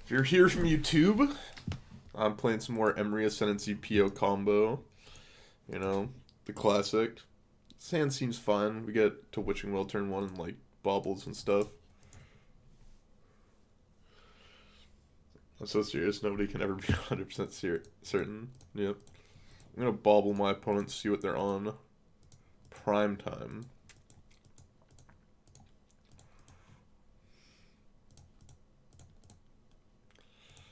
If you're here from YouTube, I'm playing some more Emry Ascendancy PO combo. You know, the classic. Sand seems fun. We get to Witching Well turn one and like baubles and stuff. I'm so serious, nobody can ever be 100% certain. Yep. I'm gonna bauble my opponents, see what they're on. Prime time.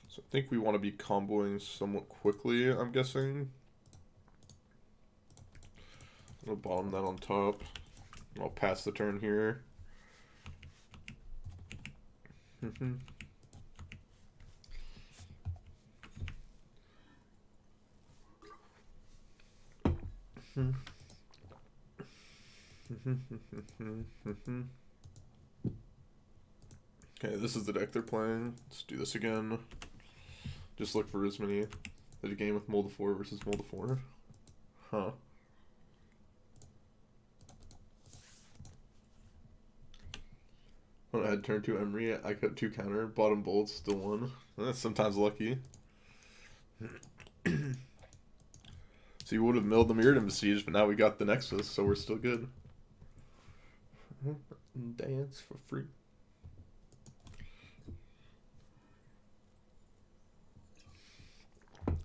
So I think we want to be comboing somewhat quickly, I'm guessing. I'm gonna bottom that on top. I'll pass the turn here. Okay, this is the deck they're playing. Let's do this again. Just look for as many. There's a game with Mold 4 versus Mold 4. Huh. When I had turn 2 Emry, I cut 2 counter, bottom bolt, still won. That's sometimes lucky. So you would have milled the Mirrored and Besieged, but now we got the Nexus, so we're still good. Dance for free.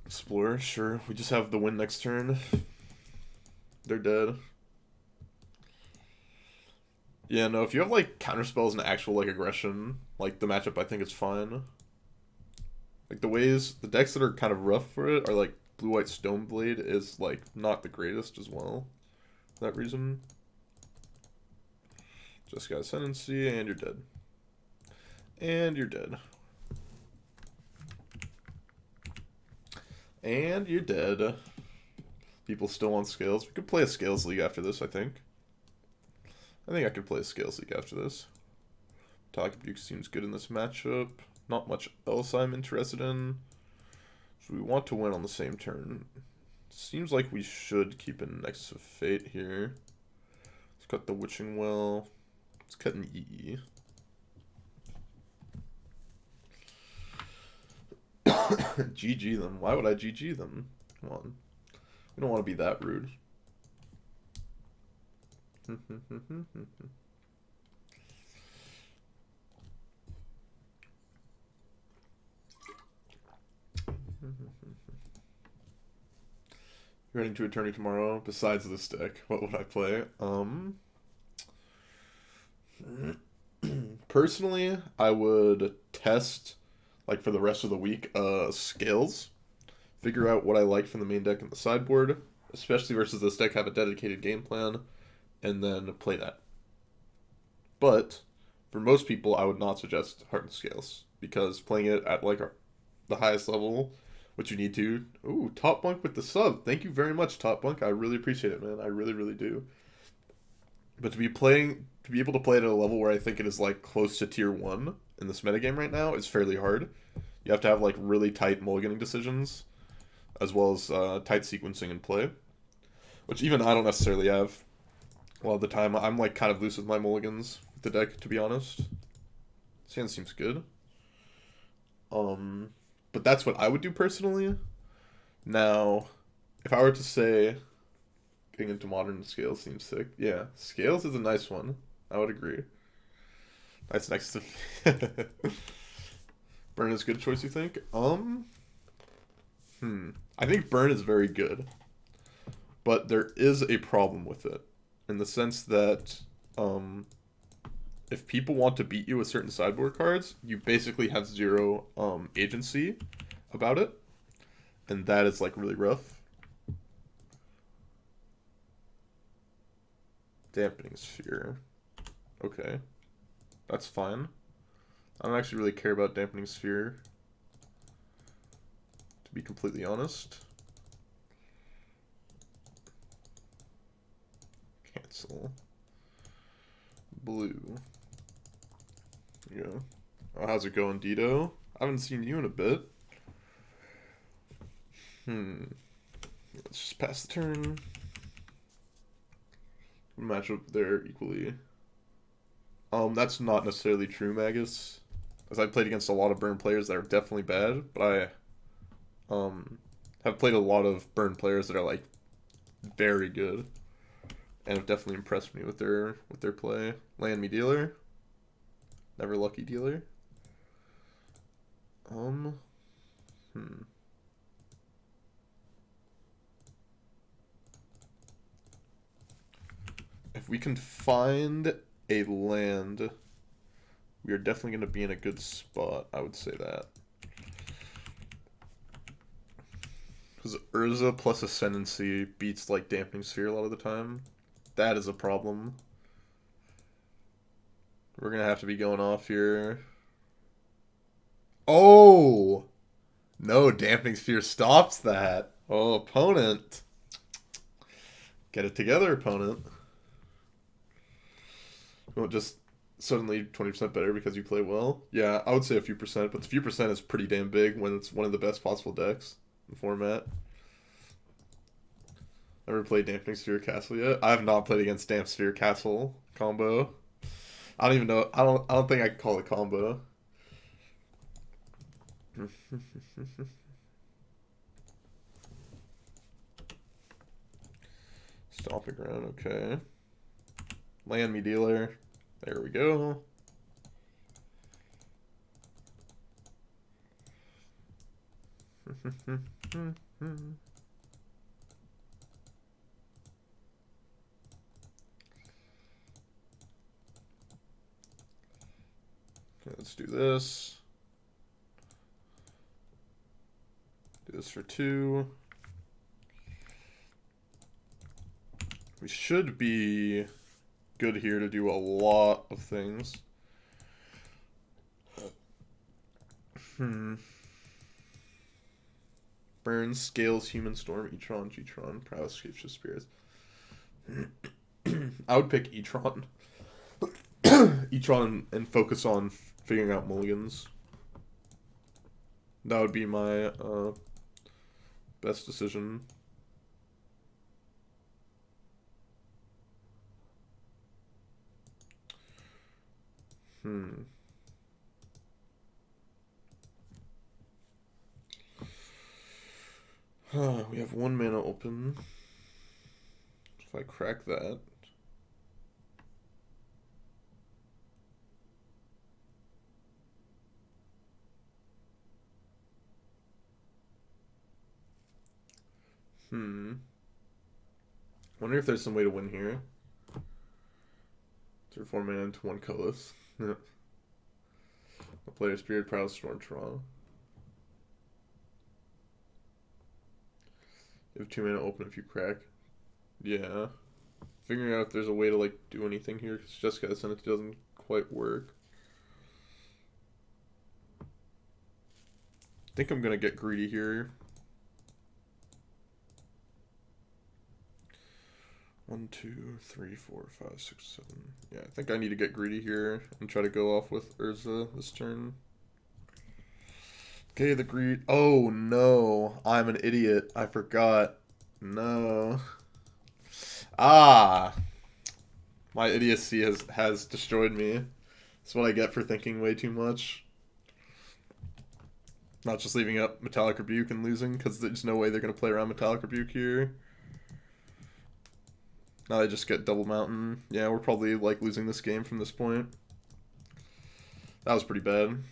Explorer, sure. We just have the win next turn. They're dead. Yeah, no, if you have like counter spells and actual like aggression, like the matchup I think is fine. Like the decks that are kind of rough for it are like Blue-White Stoneblade is like not the greatest as well. For that reason. Just got Ascendancy and you're dead. And you're dead. And you're dead. People still want Scales. We could play a Scales League after this, I think. I think I could play a Scales League after this. Talkabuke seems good in this matchup. Not much else I'm interested in. So we want to win on the same turn. Seems like we should keep in Nexus of Fate here. Let's cut the Witching Well. Let's cut an EE. GG them. Why would I GG them? Come on. We don't want to be that rude. You're heading to Eternity tomorrow. Besides this deck, what would I play? Personally, I would test, like for the rest of the week, Scales. Figure out what I like from the main deck and the sideboard, especially versus this deck, have a dedicated game plan, and then play that. But for most people, I would not suggest Hardened Scales, because playing it at like the highest level, which you need to. Ooh, Top Bunk with the sub. Thank you very much, Top Bunk. I really appreciate it, man. I really, really do. But to be able to play it at a level where I think it is like close to tier 1 in this metagame right now is fairly hard. You have to have like really tight mulliganing decisions, as well as tight sequencing in play, which even I don't necessarily have. A lot of the time, I'm like kind of loose with my mulligans with the deck, to be honest. Sand seems good. But that's what I would do personally. Now, if I were to say, getting into Modern, Scales seems sick. Yeah, Scales is a nice one. I would agree. Nice next to Burn is a good choice, you think? I think Burn is very good. But there is a problem with it. In the sense that if people want to beat you with certain sideboard cards, you basically have zero agency about it. And that is like really rough. Dampening Sphere. Okay. That's fine. I don't actually really care about Dampening Sphere, to be completely honest. Cancel. Blue. Yeah. Oh, how's it going, Dito? I haven't seen you in a bit. Let's just pass the turn. Match up there equally. That's not necessarily true, Magus. as I've played against a lot of burn players that are definitely bad, but I have played a lot of burn players that are like very good, and have definitely impressed me with their play. Land me dealer, never lucky dealer. If we can find a land, we are definitely going to be in a good spot. I would say that. Because Urza plus Ascendancy beats like Dampening Sphere a lot of the time. That is a problem. We're going to have to be going off here. Oh! No, Dampening Sphere stops that. Oh, opponent. Get it together, opponent. Well, just suddenly 20% better because you play well. Yeah, I would say a few percent, but a few percent is pretty damn big when it's one of the best possible decks in the format. Never played Dampening Sphere Castle yet. I have not played against Damp Sphere Castle combo. I don't even know. I don't think I can call it combo. Stomping ground, okay. Land me dealer. There we go. Okay, let's do this. Do this for 2. We should be good here to do a lot of things. Burn, Scales, Human Storm, E-tron, G-tron, Prowess, Shapeshift Spirits. I would pick E-tron. E-tron and focus on figuring out mulligans. That would be my best decision. We have 1 mana open. If I crack that. Wonder if there's some way to win here. 3 or 4 mana into 1 colorless. A player Spirit, Prowess, Storm, Toronto. You have 2 mana open if you crack. Yeah. Figuring out if there's a way to like do anything here, because Jessica Ascendancy doesn't quite work. I think I'm gonna get greedy here. 1, 2, 3, 4, 5, 6, 7. Yeah, I think I need to get greedy here and try to go off with Urza this turn. Okay, the greed. Oh no, I'm an idiot. I forgot. No. Ah, my idiocy has destroyed me. That's what I get for thinking way too much. Not just leaving up Metallic Rebuke and losing, because there's no way they're going to play around Metallic Rebuke here. Now they just get double mountain. Yeah, we're probably like losing this game from this point. That was pretty bad.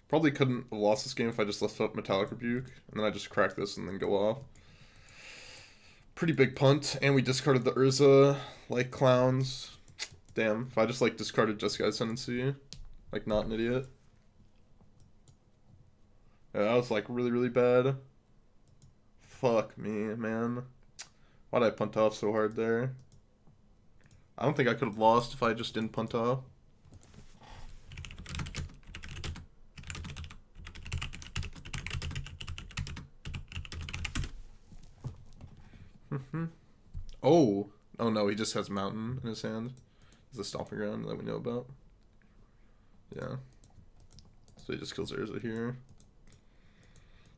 Probably couldn't have lost this game if I just left up Metallic Rebuke, and then I just crack this and then go off. Pretty big punt, and we discarded the Urza like clowns. Damn, if I just like discarded Jessica Ascendancy, like not an idiot. Yeah, that was like really, really bad. Fuck me, man. Why'd I punt off so hard there? I don't think I could have lost if I just didn't punt off. Oh. Oh no, he just has mountain in his hand. Is the stomping ground that we know about. Yeah. So he just kills Urza here.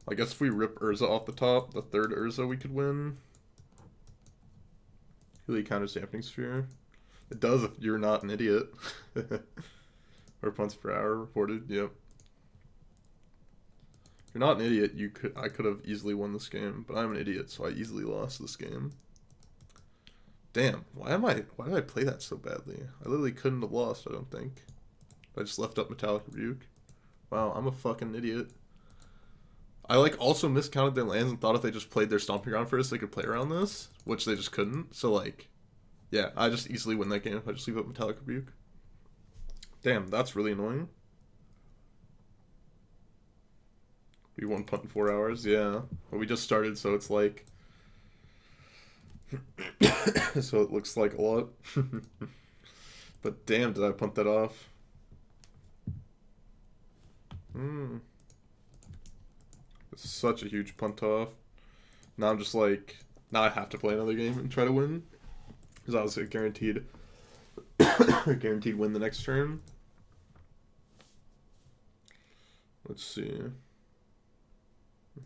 I guess if we rip Urza off the top, the 3rd Urza we could win. Really counters Dampening Sphere. It does if you're not an idiot. Or punts per hour reported. Yep. If you're not an idiot, I could have easily won this game, but I'm an idiot, so I easily lost this game. Damn, why did I play that so badly? I literally couldn't have lost, I don't think. I just left up Metallic Rebuke. Wow, I'm a fucking idiot. I also miscounted their lands and thought if they just played their Stomping Ground first, they could play around this, which they just couldn't. So yeah, I just easily win that game if I just leave up Metallic Rebuke. Damn, that's really annoying. We won punt in 4 hours, yeah. But we just started, so it's like... so it looks like a lot. But damn, did I punt that off? It's such a huge punt off. Now I'm just like... Now I have to play another game and try to win. Because I was a guaranteed... guaranteed win the next turn. Let's see.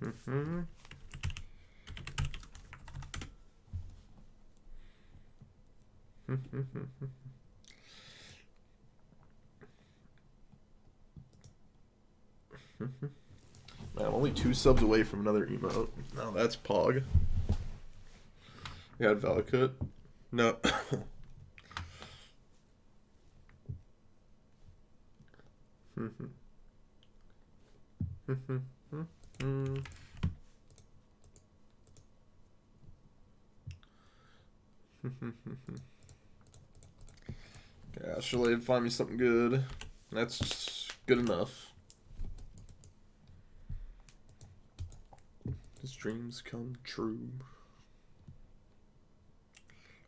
Man, I'm only 2 subs away from another emote. Now that's Pog. We had Valakut. No. Yeah, surely find me something good. That's good enough. His dreams come true.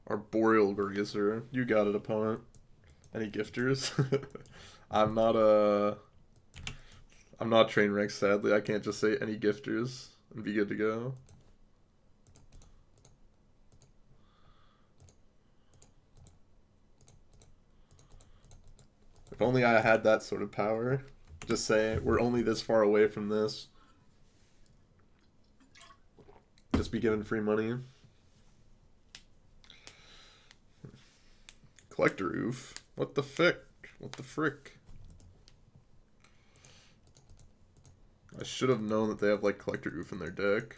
Arboreal Grazer. You got it, opponent. Any gifters? I'm not Trainwreck, sadly. I can't just say any gifters and be good to go. If only I had that sort of power. Just say, we're only this far away from this. Just be given free money. Collector Oof. What the frick? What the frick? I should have known that they have Collector Oof in their deck.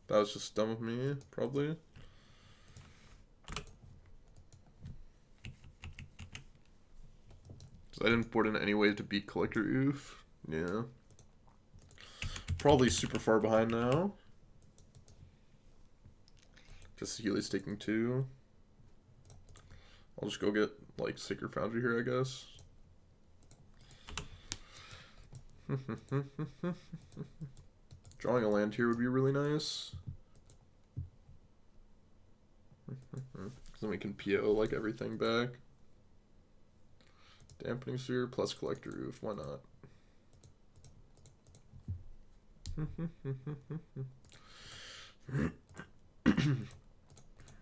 That was just dumb of me, probably. I didn't board in any way to beat Collector Oof. Yeah. Probably super far behind now. Just Healy's taking 2. I'll just go get, Sacred Foundry here, I guess. Drawing a land here would be really nice. Then we can PO, everything back. Dampening Sphere plus Collector Roof, why not?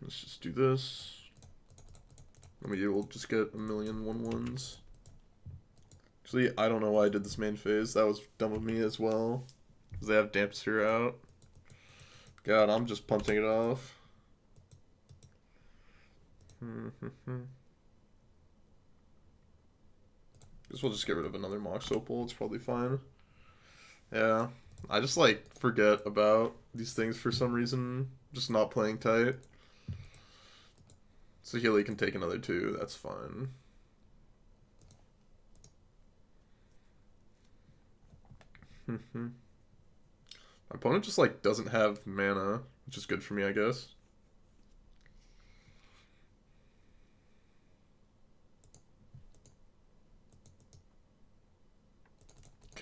Let's just do this. And we'll just get a million 1/1s. Actually, I don't know why I did this main phase. That was dumb of me as well. Because they have Damp Sphere out. God, I'm just punting it off. Guess we'll just get rid of another Mox Opal. It's probably fine. Yeah. I just, forget about these things for some reason. Just not playing tight. So Healy can take another 2. That's fine. My opponent just, doesn't have mana, which is good for me, I guess.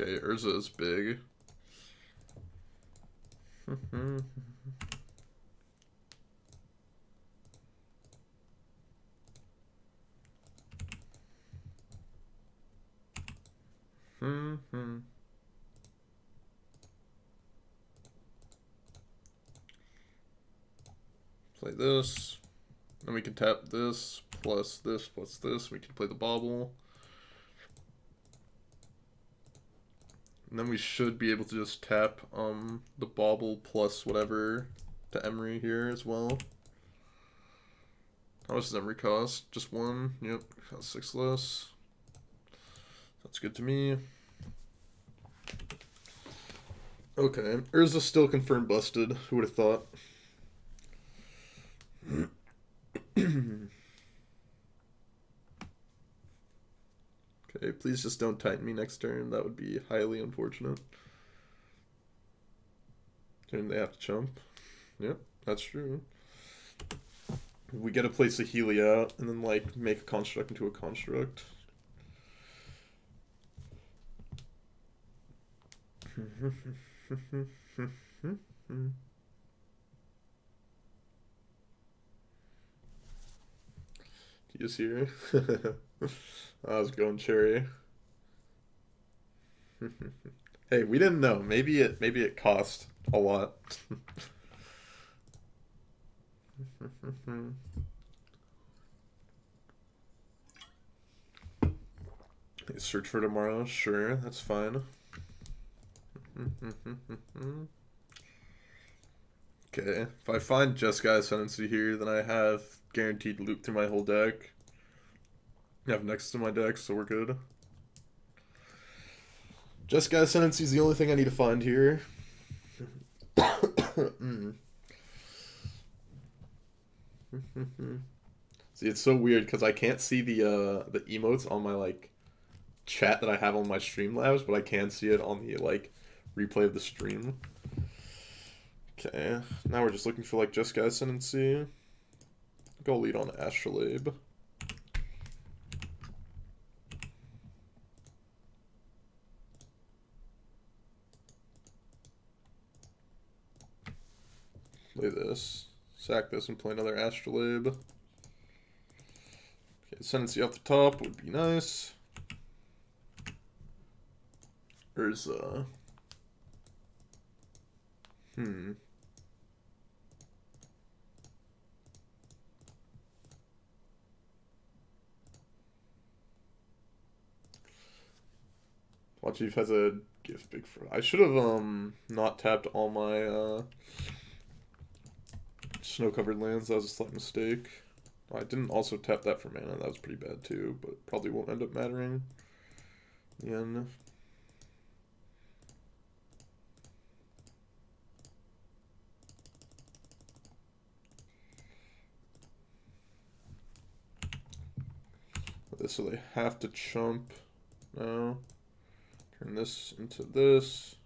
Okay, Urza is big. Play this. Then we can tap this, plus this, plus this. We can play the bauble. And then we should be able to just tap the bauble plus whatever to Emry here as well. How much does Emry cost? Just 1? Yep, costs 6 less. That's good to me. Okay, Urza still confirmed busted. Who would have thought? Okay, please just don't tighten me next turn. That would be highly unfortunate. Turn they have to chump. Yep, that's true. We get to place a Healy out and then like make a construct into a construct. He's here. I was going cherry. Hey, we didn't know. Maybe it cost a lot. Search for tomorrow. Sure, that's fine. Okay, if I find Jeskai Ascendancy here, then I have guaranteed loop through my whole deck. I have next to my deck, so we're good. Jeskai Ascendancy is the only thing I need to find here. See, it's so weird because I can't see the emotes on my like chat that I have on my Streamlabs, but I can see it on the like replay of the stream. Okay, now we're just looking for like Jeskai Ascendancy. Go lead on Astrolabe. Play this. Sack this and play another Astrolabe. Okay, Ascendancy off the top would be nice. Urza. Chief has a gift big for. I should have not tapped all my snow covered lands. That was a slight mistake. I didn't also tap that for mana. That was pretty bad too, but probably won't end up mattering. In this, so they have to chump now. Turn this into this.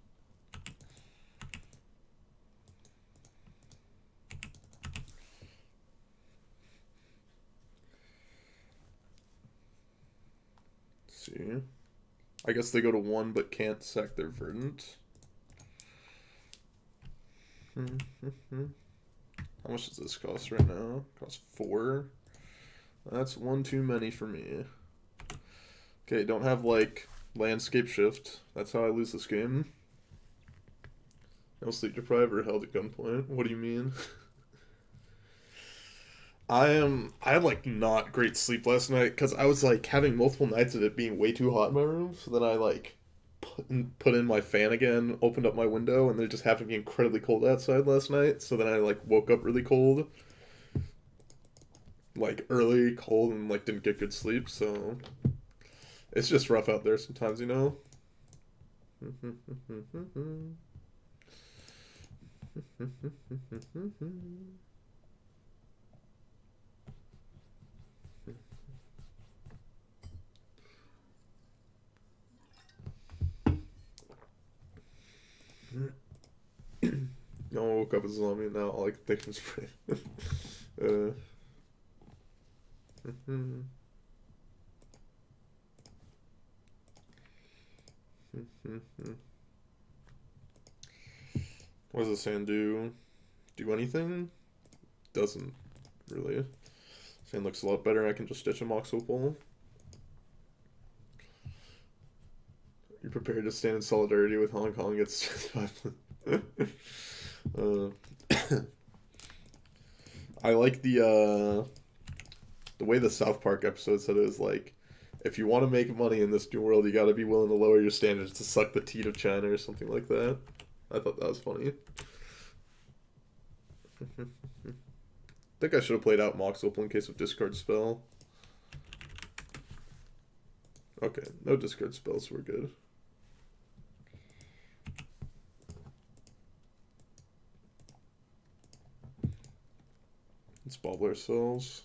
Let's see. I guess they go to 1 but can't sack their Verdant. How much does this cost right now? Costs 4. That's 1 too many for me. Okay, don't have like landscape shift. That's how I lose this game. No sleep deprived or held at gunpoint. What do you mean? I had like not great sleep last night because I was like having multiple nights of it being way too hot in my room. So then I like put in my fan again, opened up my window, and it just happened to be incredibly cold outside last night. So then I like woke up really cold, like early cold, and like didn't get good sleep. So it's just rough out there sometimes, you know. No one woke up as a zombie, and now all I can think is pray. What does the sand do? Do anything? Doesn't really. Sand looks a lot better. I can just stitch a Mox Opal. You're prepared to stand in solidarity with Hong Kong against I like the way the South Park episode said it was like, if you want to make money in this new world, you got to be willing to lower your standards to suck the teat of China or something like that. I thought that was funny. I think I should have played out Mox Opal in case of discard spell. Okay, no discard spells, we're good. Let's bobble ourselves.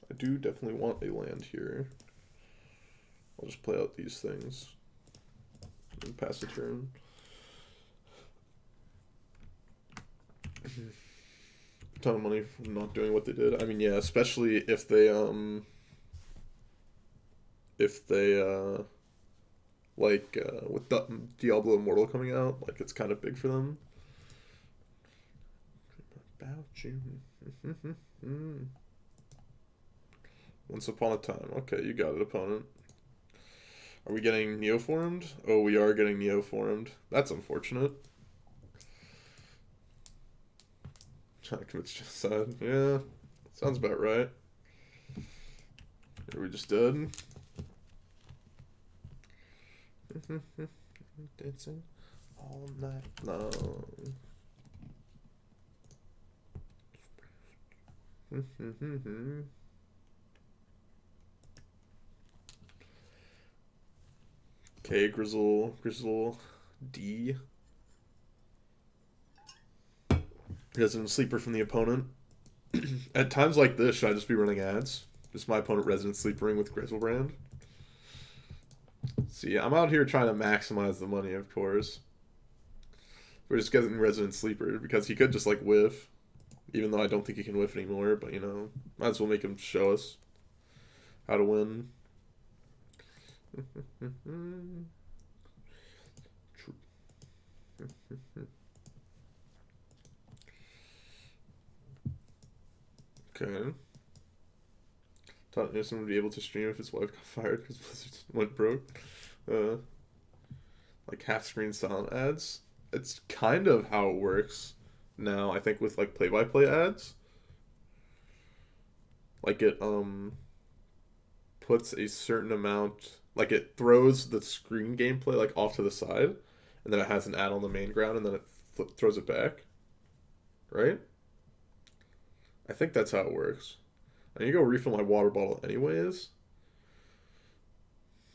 I do definitely want a land here. I'll just play out these things and pass the turn. A ton of money from not doing what they did. I mean, yeah, especially if they like with Diablo Immortal coming out, like it's kind of big for them. About you. Once upon a time. Okay, you got it, opponent. Are we getting neoformed? Oh, we are getting neoformed. That's unfortunate. China commits genocide. Yeah, sounds about right. Are we just dead? Dancing all night long. Okay, Grizzle D. Resident Sleeper from the opponent. At times like this, should I just be running ads? Just my opponent Resident Sleepering with Grizzlebrand. See, I'm out here trying to maximize the money, of course. We're just getting Resident Sleeper because he could just like whiff. Even though I don't think he can whiff anymore, but you know, might as well make him show us how to win. Okay. Thought Newsom would be able to stream if his wife got fired because Blizzard went broke. Like half screen silent ads. It's kind of how it works now, I think, with like play-by-play ads. Like it puts a certain amount, like it throws the screen gameplay like off to the side, and then it has an ad on the main ground, and then it throws it back. Right? I think that's how it works. I need to go refill my water bottle anyways.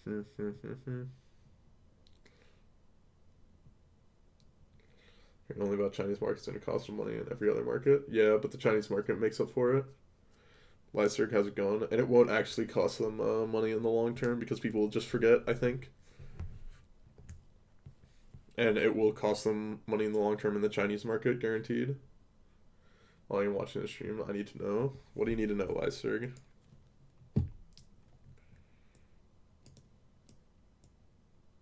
Hearing only about Chinese markets and it costs money in every other market. Yeah, but the Chinese market makes up for it. Lyserg, how's it going? And it won't actually cost them money in the long term because people will just forget, I think. And it will cost them money in the long term in the Chinese market, guaranteed. While you're watching the stream, I need to know. What do you need to know, Lyserg?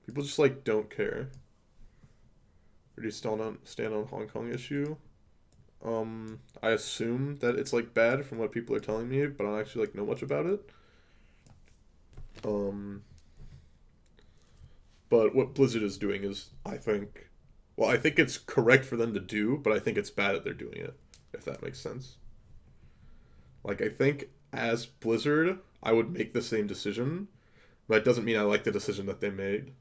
People just like don't care. Or do you stand on Hong Kong issue? I assume that it's like bad from what people are telling me, but I don't actually like know much about it. But what Blizzard is doing is, I think, well, I think it's correct for them to do, but I think it's bad that they're doing it, if that makes sense. Like, I think as Blizzard, I would make the same decision, but it doesn't mean I like the decision that they made.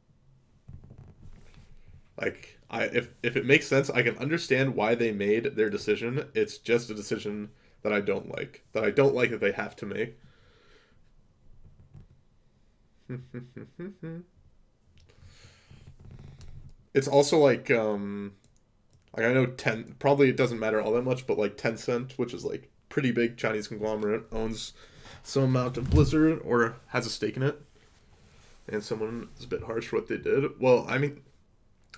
Like, if it makes sense, I can understand why they made their decision. It's just a decision that I don't like. That I don't like that they have to make. It's also like I know probably it doesn't matter all that much, but like Tencent, which is like pretty big Chinese conglomerate, owns some amount of Blizzard or has a stake in it. And someone is a bit harsh for what they did. Well, I mean,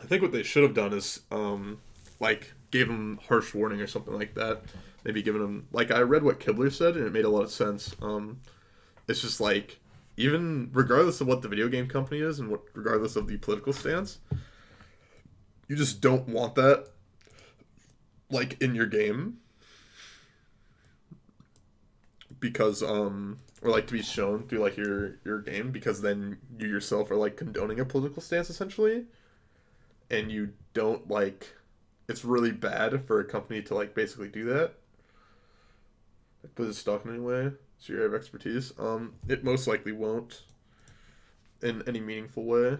I think what they should have done is like gave him harsh warning or something like that. Maybe given him, like, I read what Kibler said and it made a lot of sense. It's just like, even regardless of what the video game company is and regardless of the political stance, you just don't want that like in your game because or like to be shown through like your game, because then you yourself are like condoning a political stance essentially, and you don't like, it's really bad for a company to like basically do that. Like put his stock in any way. It's your area of expertise. It most likely won't in any meaningful way.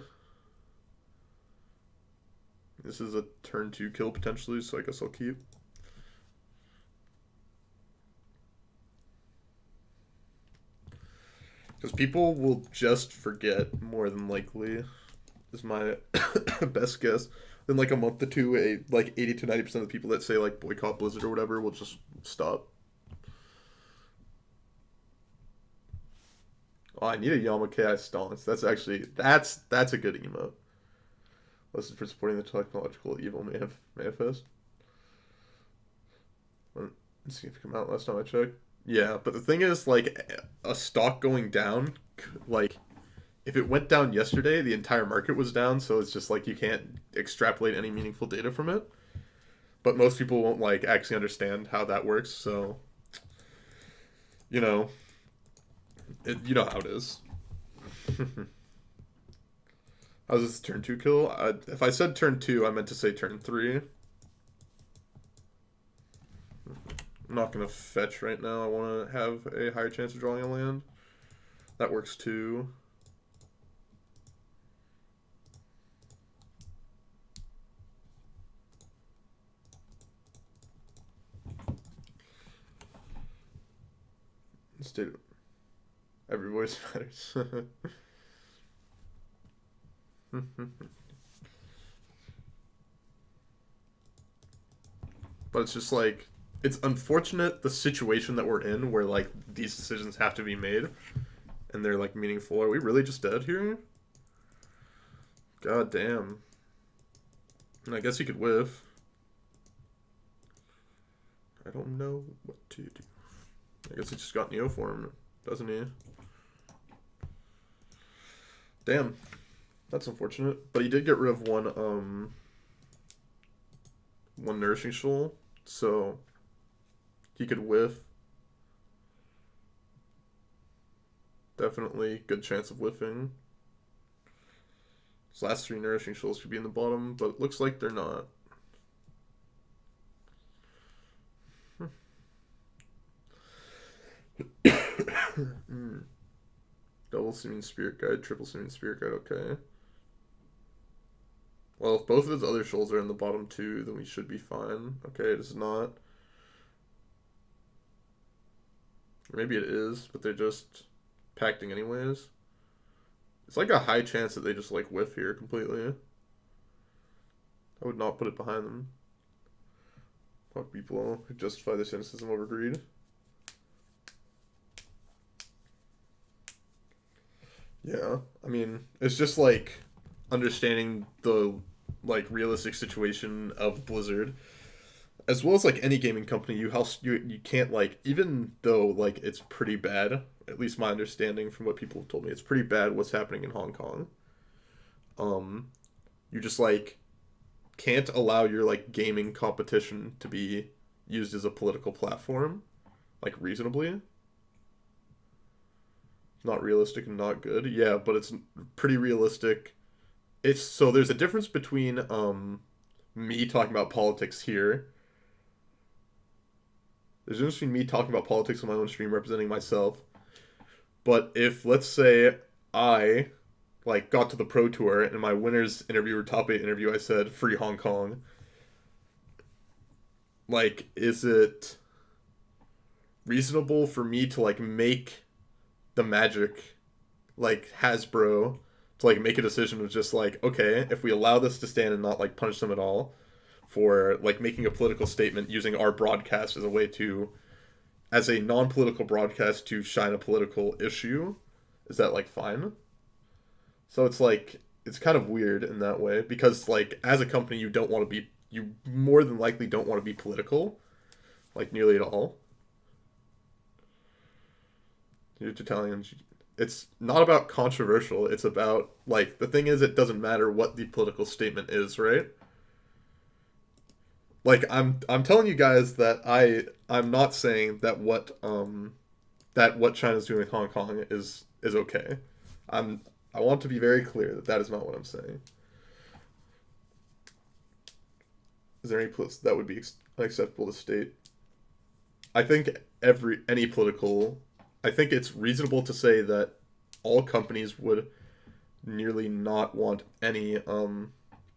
This is a turn 2 kill potentially, so I guess I'll keep. Because people will just forget more than likely, is my best guess. In like a month or two, like 80 to 90% of the people that say like boycott Blizzard or whatever will just stop. Oh, I need a Yama KI stance. That's a good emote. Listen for supporting the technological evil manifest. Let's see if it came out last time I checked. Yeah, but the thing is, like, a stock going down, like, if it went down yesterday, the entire market was down, so it's just like you can't extrapolate any meaningful data from it. But most people won't like actually understand how that works, so you know, you know how it is. How's this turn two kill? If I said turn two, I meant to say turn three. I'm not gonna fetch right now. I want to have a higher chance of drawing a land. That works too. State every voice matters. But it's just like it's unfortunate the situation that we're in where like these decisions have to be made and they're like meaningful. Are we really just dead here? God damn. And I guess he could whiff. I don't know what to do. I guess he just got Neoform, doesn't he? Damn. That's unfortunate. But he did get rid of one Nourishing Shoal, so he could whiff. Definitely good chance of whiffing. His last three Nourishing Shoals could be in the bottom, but it looks like they're not. Double Seeming Spirit Guide, triple Seeming Spirit Guide, okay. Well, if both of his other shoals are in the bottom two, then we should be fine. Okay, it is not. Maybe it is, but they're just pacting anyways. It's like a high chance that they just like whiff here completely. I would not put it behind them. Fuck people who justify their cynicism over greed. Yeah, I mean, it's just like understanding the like realistic situation of Blizzard, as well as like any gaming company. You can't like, even though like it's pretty bad. At least my understanding from what people have told me, it's pretty bad what's happening in Hong Kong. You just like can't allow your like gaming competition to be used as a political platform, like reasonably. Not realistic and not good. Yeah, but it's pretty realistic. It's so there's a difference between me talking about politics here. There's a difference between me talking about politics on my own stream representing myself. But if let's say I like got to the pro tour and my winners interview or top 8 interview I said free Hong Kong, like is it reasonable for me to like make the Magic like Hasbro to like make a decision of just like, okay, if we allow this to stand and not like punish them at all for like making a political statement using our broadcast as a way to as a non-political broadcast to shine a political issue, is that like fine? So it's like it's kind of weird in that way because like as a company you don't want to be, you more than likely don't want to be political like nearly at all. You're Italian. It's not about controversial. It's about like the thing is it doesn't matter what the political statement is, right? Like I'm telling you guys that I'm not saying that what China's doing with Hong Kong is okay. I want to be very clear that that is not what I'm saying. Is there any place that would be unacceptable to state? I think any political. I think it's reasonable to say that all companies would nearly not want any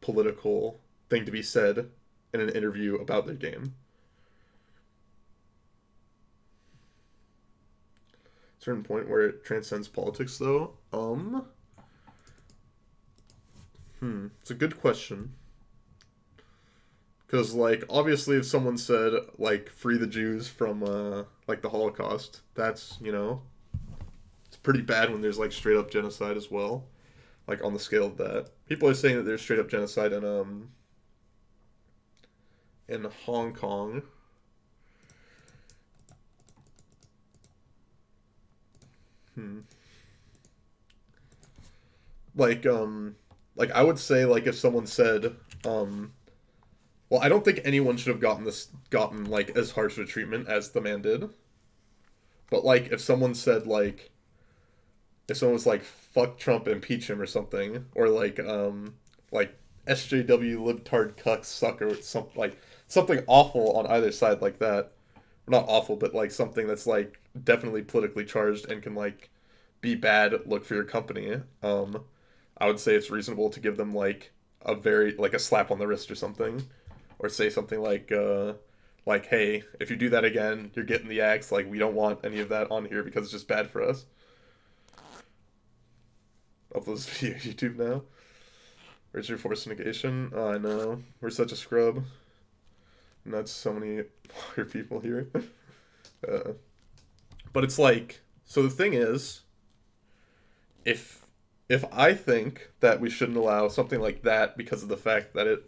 political thing to be said in an interview about their game. certain point where it transcends politics, though. It's a good question. Because, like, obviously, if someone said, like, free the Jews from, like, the Holocaust, that's, it's pretty bad when there's, like, straight up genocide as well. Like, on the scale of that. People are saying that there's straight up genocide in Hong Kong. Hmm. Like, I would say, like, if someone said, well, I don't think anyone should have gotten, like, as harsh of a treatment as the man did. But, like, if someone was like, fuck Trump, impeach him or something, or like SJW libtard cuck sucker, or something awful on either side like that. Not awful, but like something that's like definitely politically charged and can like be bad look for your company. I would say it's reasonable to give them like a slap on the wrist or something, or say something like hey, if you do that again, you're getting the axe. Like we don't want any of that on here because it's just bad for us. Upload this video to YouTube now. Where's your forced negation? Oh, I know. We're such a scrub. And that's so many other people here. uh, but it's like, so the thing is, if if I think that we shouldn't allow something like that because of the fact that it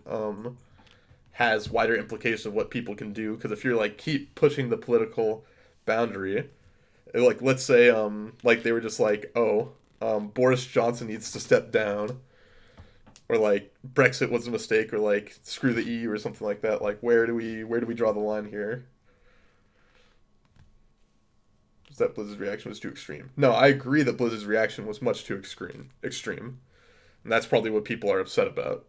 has wider implications of what people can do, because if you're like keep pushing the political boundary, like let's say like they were just like, oh, Boris Johnson needs to step down, or like Brexit was a mistake, or like screw the EU or something like that. Like where do we draw the line here? Is that Blizzard's reaction was too extreme? No, I agree that Blizzard's reaction was much too extreme, and that's probably what people are upset about.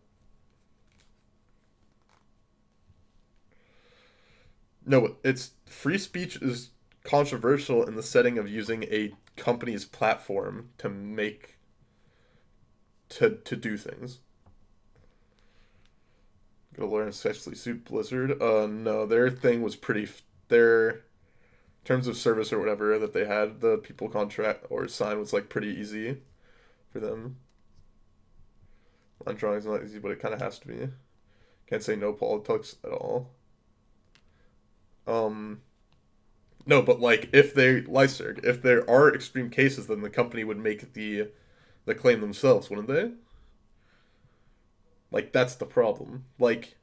No, it's free speech is controversial in the setting of using a company's platform to do things. Go learn sexually suit Blizzard. No, their thing was their terms of service or whatever that they had the people contract or sign was like pretty easy for them. Line drawing is not easy, but it kind of has to be. Can't say no politics at all. Um, no, but like if they Lyserg, if there are extreme cases, then the company would make the claim themselves, wouldn't they? Like that's the problem. Like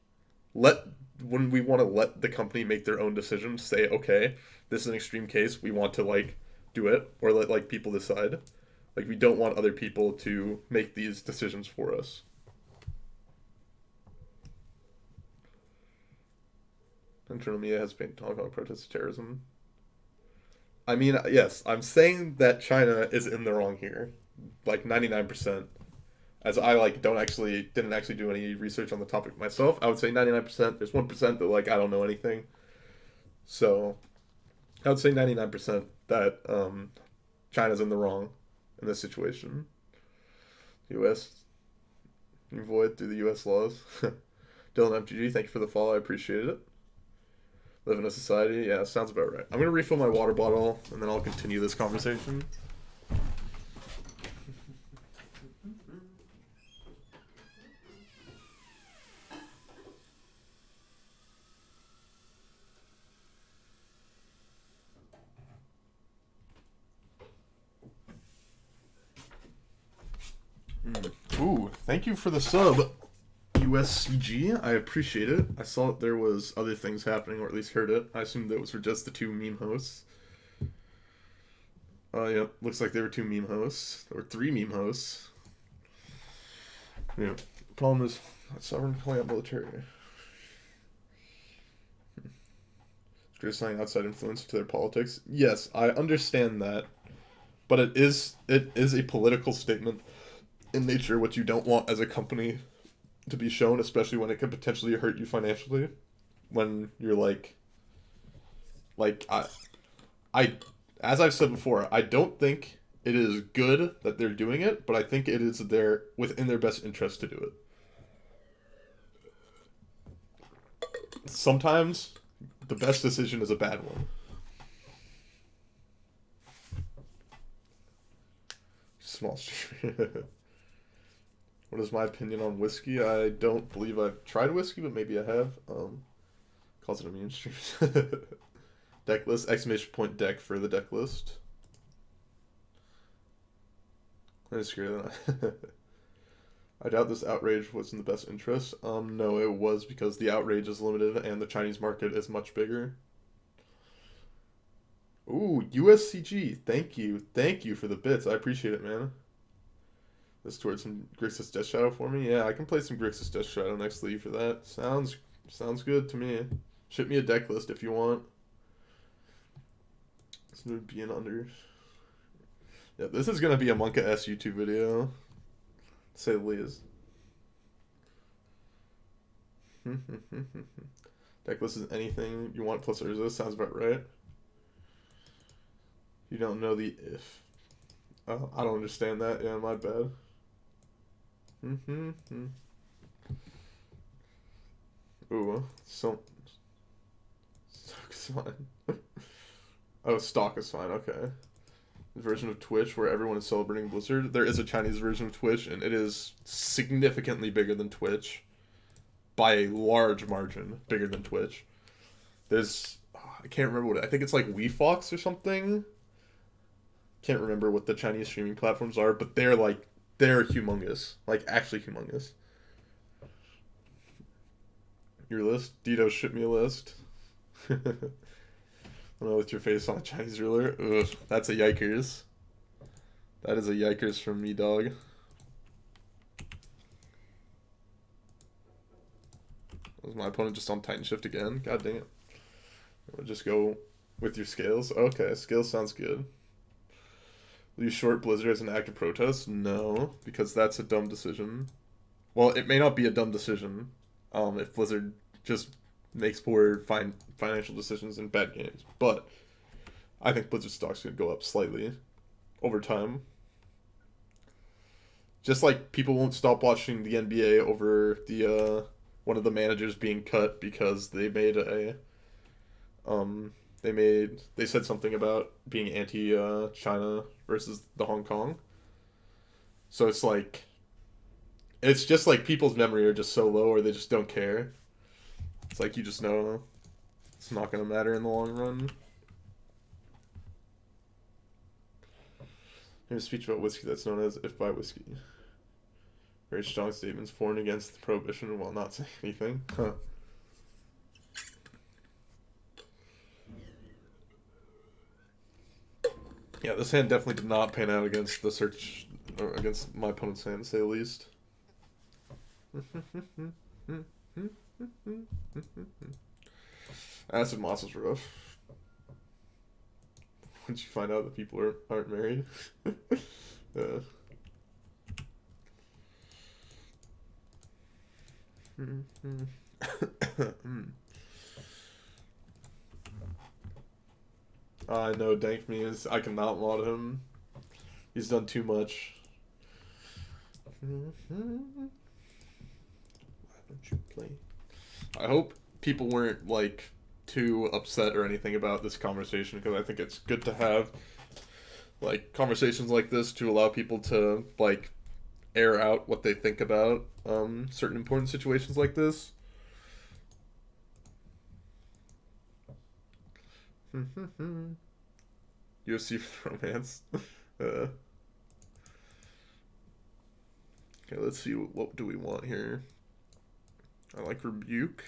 let when we want to let the company make their own decisions, say okay, this is an extreme case, we want to like do it, or let like people decide. Like we don't want other people to make these decisions for us. Internal media has painted Hong Kong protests as terrorism. I mean, yes, I'm saying that China is in the wrong here, like 99%. As I like didn't actually do any research on the topic myself. I would say 99%. There's 1% that like I don't know anything. So I would say 99% that China's in the wrong in this situation. U.S. You void through the U.S. laws. Dylan MTG, thank you for the follow. I appreciate it. Live in a society. Yeah, sounds about right. I'm going to refill my water bottle, and then I'll continue this conversation. Ooh, thank you for the sub, USCG. I appreciate it. I saw that there was other things happening, or at least heard it. I assumed those were just the two meme hosts. Yeah, looks like there were two meme hosts, or three meme hosts. Yeah, problem is, sovereign calling out military. Criticizing outside influence to their politics. Yes, I understand that, but it is a political statement in nature, which you don't want as a company to be shown, especially when it could potentially hurt you financially. When you're like I, as I've said before, I don't think it is good that they're doing it, but I think it is within their best interest to do it. Sometimes the best decision is a bad one. small streamer. What is my opinion on whiskey? I don't believe I've tried whiskey, but maybe I have. Calls it immune streams. Deck list, exclamation point deck for the deck list. I screw that. I doubt this outrage was in the best interest. No, it was because the outrage is limited and the Chinese market is much bigger. Ooh, USCG. Thank you. Thank you for the bits. I appreciate it, man. This towards some Grixis Death Shadow for me. Yeah, I can play some Grixis Death Shadow next league for that. Sounds good to me. Ship me a deck list if you want. This would be an under. Yeah, this is gonna be a Monka S YouTube video, to say the least. Deck list is anything you want plus Urza. Sounds about right. You don't know the if. Oh, I don't understand that. Yeah, my bad. Ooh, stock is fine. Oh, stock is fine. Okay. The version of Twitch where everyone is celebrating Blizzard. There is a Chinese version of Twitch, and it is significantly bigger than Twitch, by a large margin, bigger than Twitch. There's, I can't remember what I think it's like WeFox or something. Can't remember what the Chinese streaming platforms are, but they're humongous, like actually humongous. Your list, Dito, ship me a list. I don't know, with your face on a Chinese ruler. Ugh, that's a yikers. That is a yikers from me, dog. Was my opponent just on Titan Shift again? God dang it. We'll just go with your scales. Okay, scales sounds good. Will you short Blizzard as an act of protest? No, because that's a dumb decision. Well, it may not be a dumb decision if Blizzard just makes poor financial decisions in bad games. But I think Blizzard stocks could go up slightly over time. Just like people won't stop watching the NBA over the one of the managers being cut because they made a they said something about being anti China versus the Hong Kong. So it's just like people's memory are just so low, or they just don't care. It's like you just know it's not gonna matter in the long run. Here's a speech about whiskey that's known as "If by Whiskey." Very strong statements for and against the prohibition while not saying anything. Huh. Yeah, this hand definitely did not pan out against the search, or against my opponent's hand, to say the least. Acid Moss is rough. Once you find out that people aren't married. I know Dank me is. I cannot mod him. He's done too much. Why don't you play? I hope people weren't like too upset or anything about this conversation, because I think it's good to have like conversations like this to allow people to like air out what they think about certain important situations like this. UFC romance. Okay, let's see, what do we want here? I like Rebuke.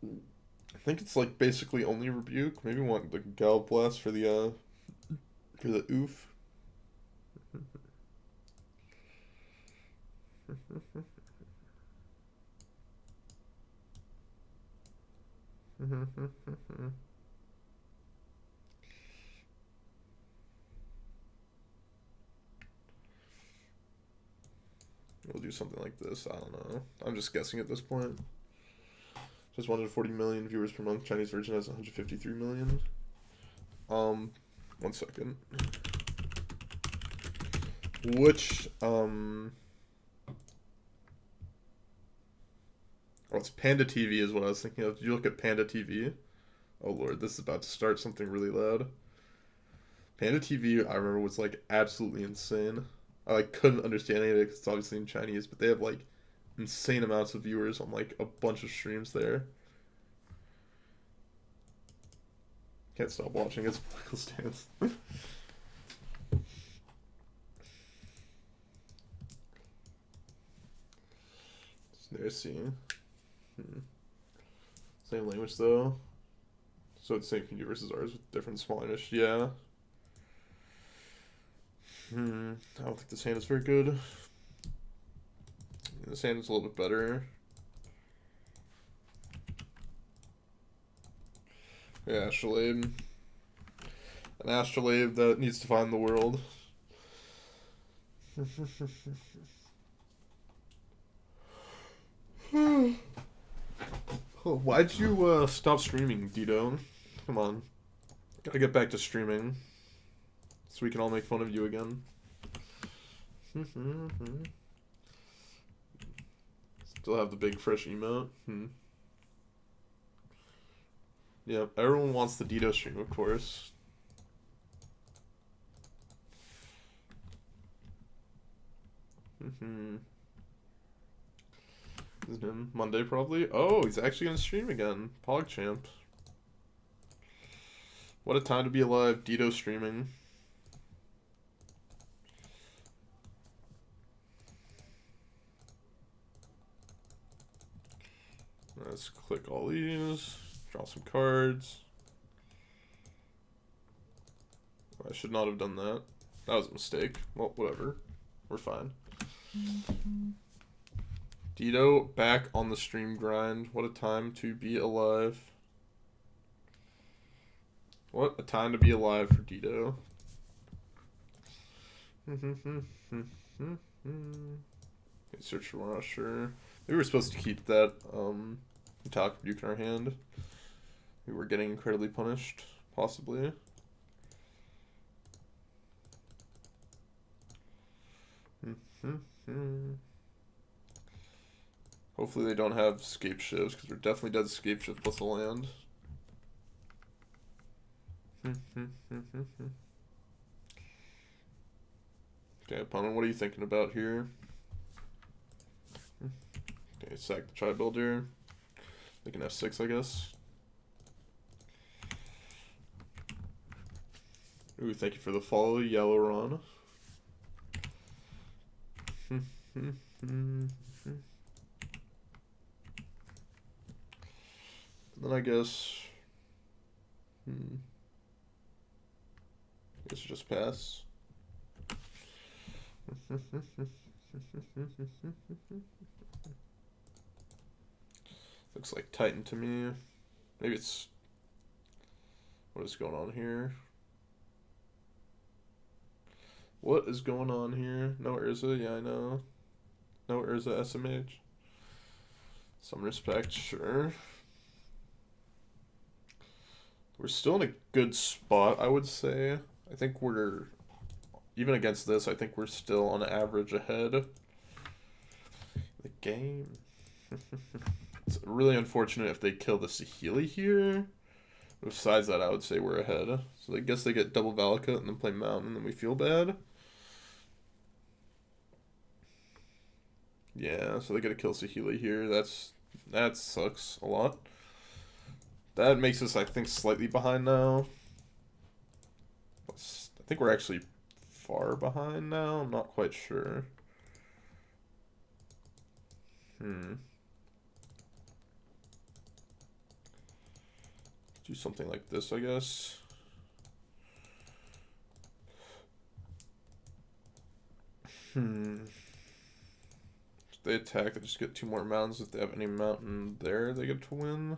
I think it's like basically only Rebuke. Maybe we want the Gal Blast for the oof. We'll do something like this. I don't know. I'm just guessing at this point. Just 140 million viewers per month. Chinese version has 153 million. 1 second. Which oh, it's Panda TV is what I was thinking of. Did you look at Panda TV? Oh lord, this is about to start something really loud. Panda TV, I remember, was like absolutely insane. I like couldn't understand any of it because it's obviously in Chinese, but they have like insane amounts of viewers on like a bunch of streams there. Can't stop watching its political stance. There's seeing. Same language though. So it's same community versus ours with different Spanish. Yeah. I don't think this hand is very good. This hand is a little bit better. Yeah, astrolabe. An astrolabe that needs to find the world. Oh, why'd you stop streaming, Dito? Come on. Gotta get back to streaming. So we can all make fun of you again. Still have the big fresh emote. Yep, everyone wants the Dito stream, of course. Is him Monday probably? Oh, he's actually gonna stream again. PogChamp. What a time to be alive, Dito streaming. Let's click all these. Draw some cards. I should not have done that. That was a mistake. Well, whatever. We're fine. Dito back on the stream grind. What a time to be alive. What a time to be alive for Dito. Search for Rusher. We were supposed to keep that metallic rebuke in our hand. We were getting incredibly punished, possibly. Hopefully they don't have scape shifts, because we're definitely dead scape shift plus a land. Okay, opponent, what are you thinking about here? Okay, sack the tri-builder. They can have 6, I guess. Ooh, thank you for the follow, Yellow Ron. Then I guess just pass. Looks like Titan to me. Maybe it's... What is going on here? What is going on here? No Urza? Yeah, I know. No Urza SMH. Some respect, sure. We're still in a good spot, I would say. I think we're... Even against this, I think we're still on average ahead. The game. It's really unfortunate if they kill the Saheeli here. Besides that, I would say we're ahead. So I guess they get double Valakut and then play Mountain and then we feel bad. Yeah, so they get to kill Saheeli here. That sucks a lot. That makes us, I think, slightly behind now. I think we're actually far behind now. I'm not quite sure. Do something like this, I guess. If they attack, they just get 2 more mountains. If they have any mountain there, they get to win.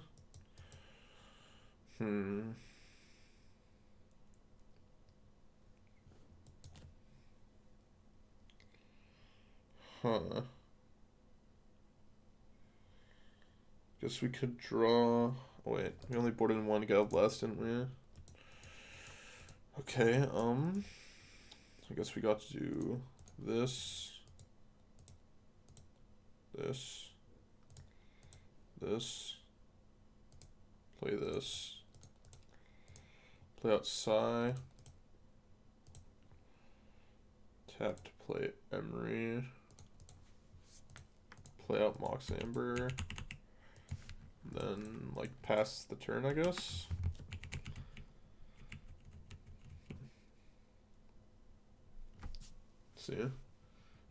Guess we could draw... Oh, wait. We only boarded in 1 Gov last, didn't we? Okay, I guess we got to do this. This. Play this. Play out Psy. Tap to play Emry. Play out Mox Amber. Then, like, pass the turn, I guess. See?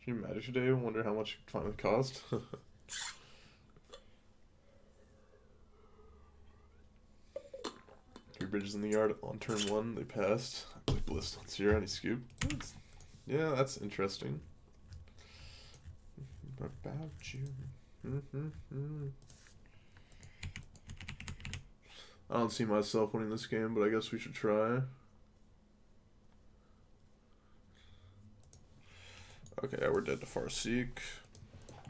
Dream Magic today. Wonder how much it finally cost. 3 bridges in the yard on turn 1. They passed. I play Bliss on 0 and he scooped. Yeah, that's interesting. About you. I don't see myself winning this game, but I guess we should try. Okay, yeah, we're dead to Farseek.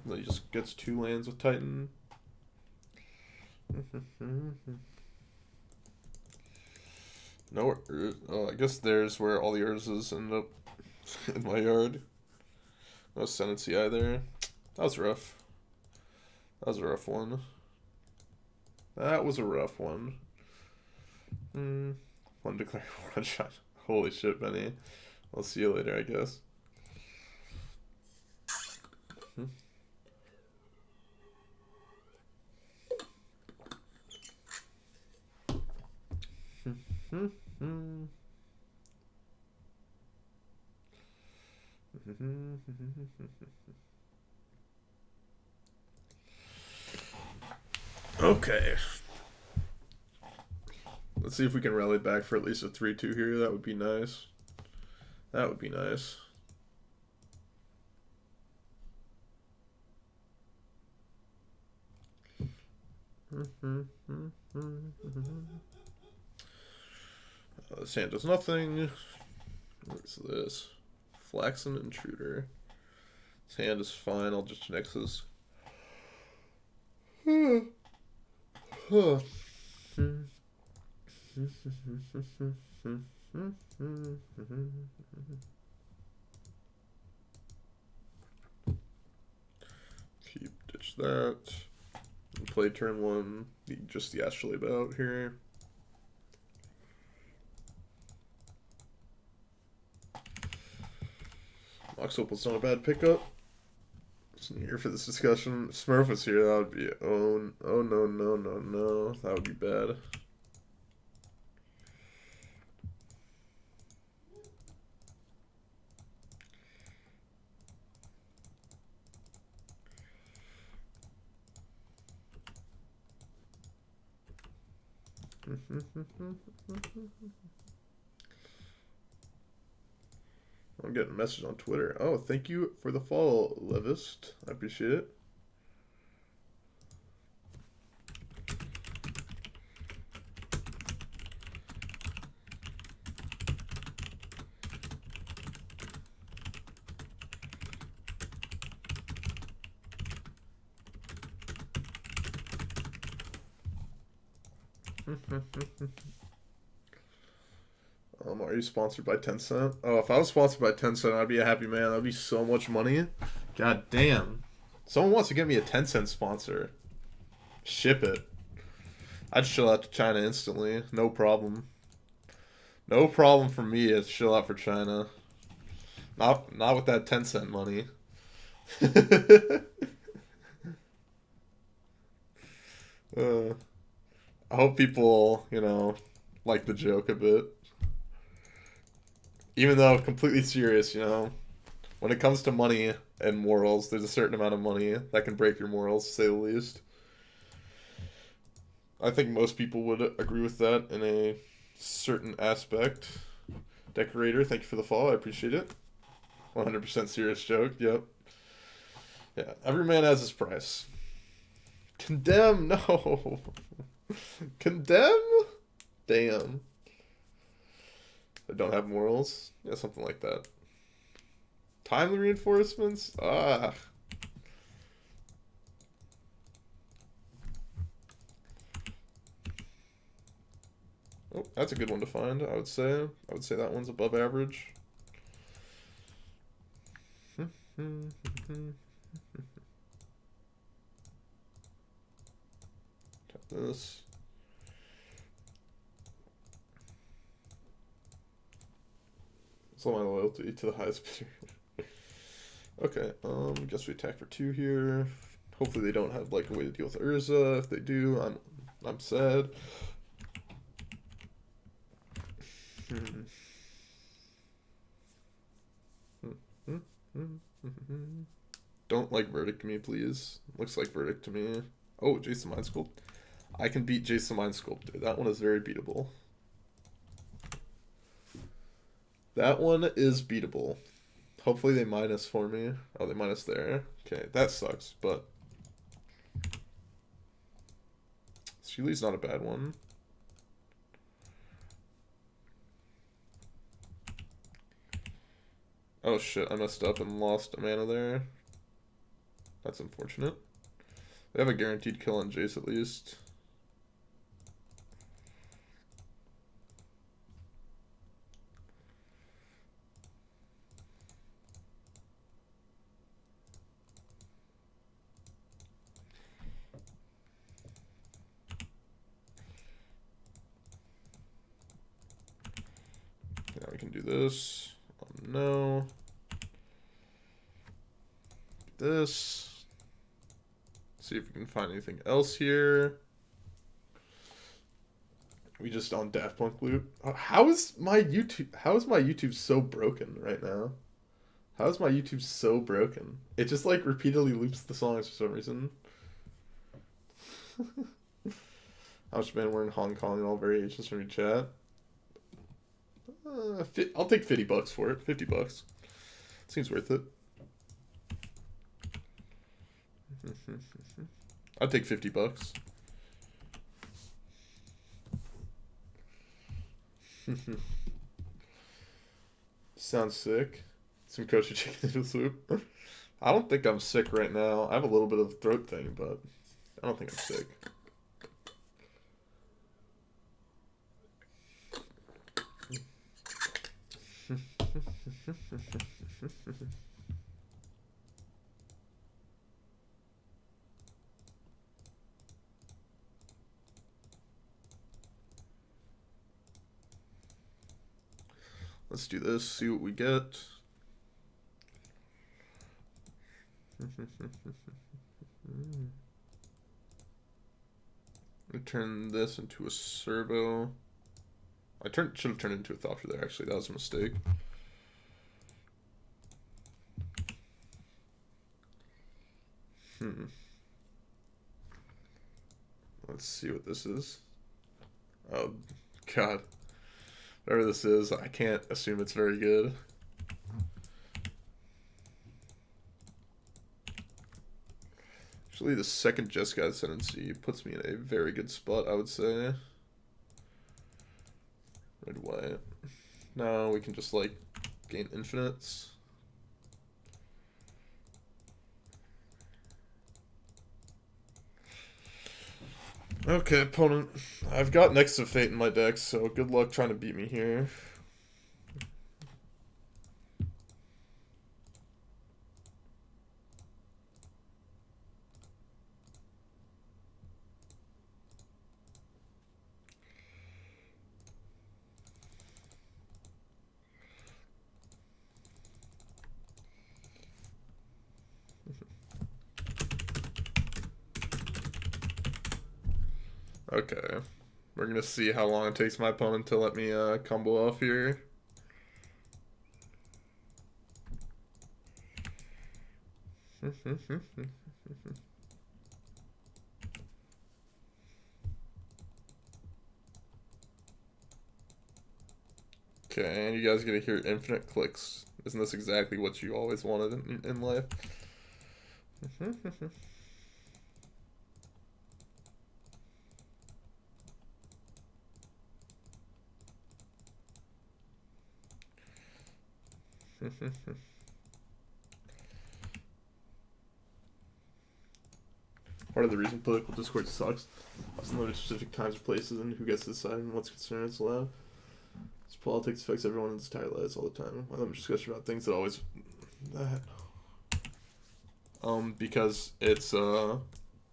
He just gets 2 lands with Titan. No, I guess there's where all the Urzas end up in my yard. No ascendancy either. That was rough. That was a rough one. That was a rough one. One declare one shot. Holy shit, Benny. I'll see you later, I guess. Okay. Let's see if we can rally back for at least a 3-2 here. That would be nice. That would be nice. This hand does nothing. What's this? Flaxen Intruder. This hand is fine. I'll just Nexus. Keep ditch that. Play turn 1. Just the Astrolabe out here. Mox Opal's not a bad pickup. Wasn't here for this discussion. If Smurf was here, that would be no. That would be bad. I'm getting a message on Twitter. Oh, thank you for the follow, Levist. I appreciate it. Are you sponsored by Tencent? Oh, if I was sponsored by Tencent, I'd be a happy man. That'd be so much money. God damn. Someone wants to get me a Tencent sponsor. Ship it. I'd chill out to China instantly. No problem. No problem for me to chill out for China. Not with that Tencent money. I hope people, like the joke a bit. Even though completely serious, when it comes to money and morals, there's a certain amount of money that can break your morals, to say the least. I think most people would agree with that in a certain aspect. Decorator, thank you for the follow. I appreciate it. 100% serious joke. Yep. Yeah, every man has his price. Condemn? No. Condemn? Damn. I don't have morals? Yeah, something like that. Timely reinforcements? Ah. Oh, that's a good one to find, I would say. I would say that one's above average. Tap this. It's all my loyalty to the highest bidder. Okay, guess we attack for 2 here. Hopefully they don't have like a way to deal with Urza. If they do, I'm sad. Don't like Verdict me, please. Looks like Verdict to me. Oh, Jason Mind Sculpt. I can beat Jason Mind Sculptor. That one is very beatable. That one is beatable. Hopefully they minus for me. Oh, they minus there. Okay, that sucks, but Sheely's not a bad one. Oh shit, I messed up and lost a mana there. That's unfortunate. They have a guaranteed kill on Jace at least. Now we can do this. No. This. See if we can find anything else here. We just on Daft Punk loop. How is my YouTube so broken right now? How is my YouTube so broken? It just like repeatedly loops the songs for some reason. How much man we're in Hong Kong and all variations from your chat. I'll take $50 for it. $50. Seems worth it. I'd take $50. Sounds sick. Some kosher chicken noodle soup. I don't think I'm sick right now. I have a little bit of a throat thing, but I don't think I'm sick. Let's do this, see what we get. Turn this into a servo. I should have turned it into a Thopter there, actually. That was a mistake. Let's see what this is. Oh, God. Whatever this is, I can't assume it's very good. Actually, the second Jeskai ascendancy puts me in a very good spot, I would say. Red white. No, we can just like gain infinites. Okay, opponent. I've got Next of Fate in my deck, so good luck trying to beat me here. Okay. We're gonna see how long it takes my opponent to let me combo off here. Okay, and you guys get to hear infinite clicks. Isn't this exactly what you always wanted in life? Part of the reason political discourse sucks is limited specific times or places and who gets to decide and what's considered is allowed. This politics affects everyone in its entire lives all the time. Why don't we discuss about things that always because it's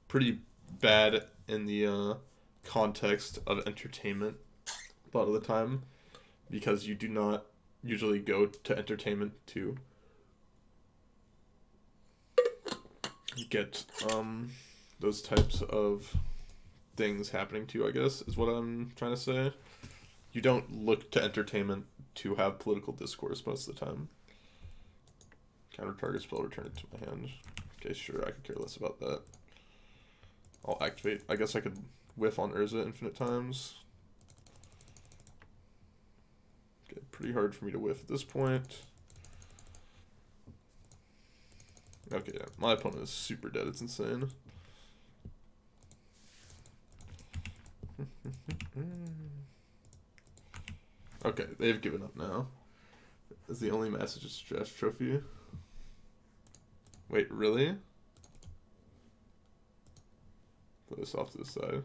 pretty bad in the context of entertainment a lot of the time, because you do not usually go to entertainment to get those types of things happening to you, I guess, is what I'm trying to say. You don't look to entertainment to have political discourse most of the time. Counter target spell, return it to my hand. Okay, sure, I could care less about that. I'll activate. I guess I could whiff on Urza infinite times. Okay, pretty hard for me to whiff at this point. Okay, yeah, my opponent is super dead. It's insane. Okay, they've given up now. That's the only Master Stress trophy. Wait, really? Put this off to the side.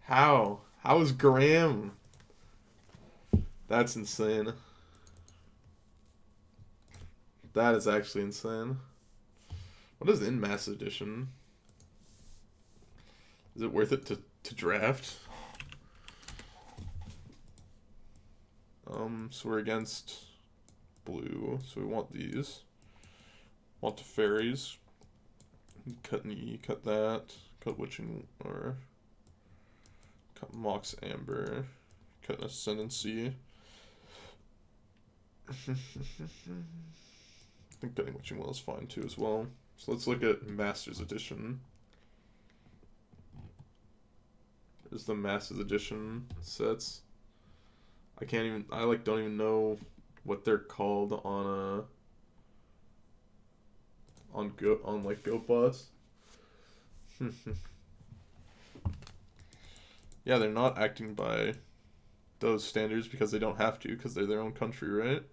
How? How is Graham? That's insane. That is actually insane. What is in Mass Edition? Is it worth it to draft? So we're against blue, so we want these. Want the fairies. Cut knee, cut that. Cut witching, or cut Mox Amber. Cut an ascendancy. I think cutting witching will is fine too as well. So let's look at Masters Edition. There's the Masters Edition sets. I can't even, I like don't even know what they're called on like GoBots. Yeah, they're not acting by those standards because they don't have to, because they're their own country, right?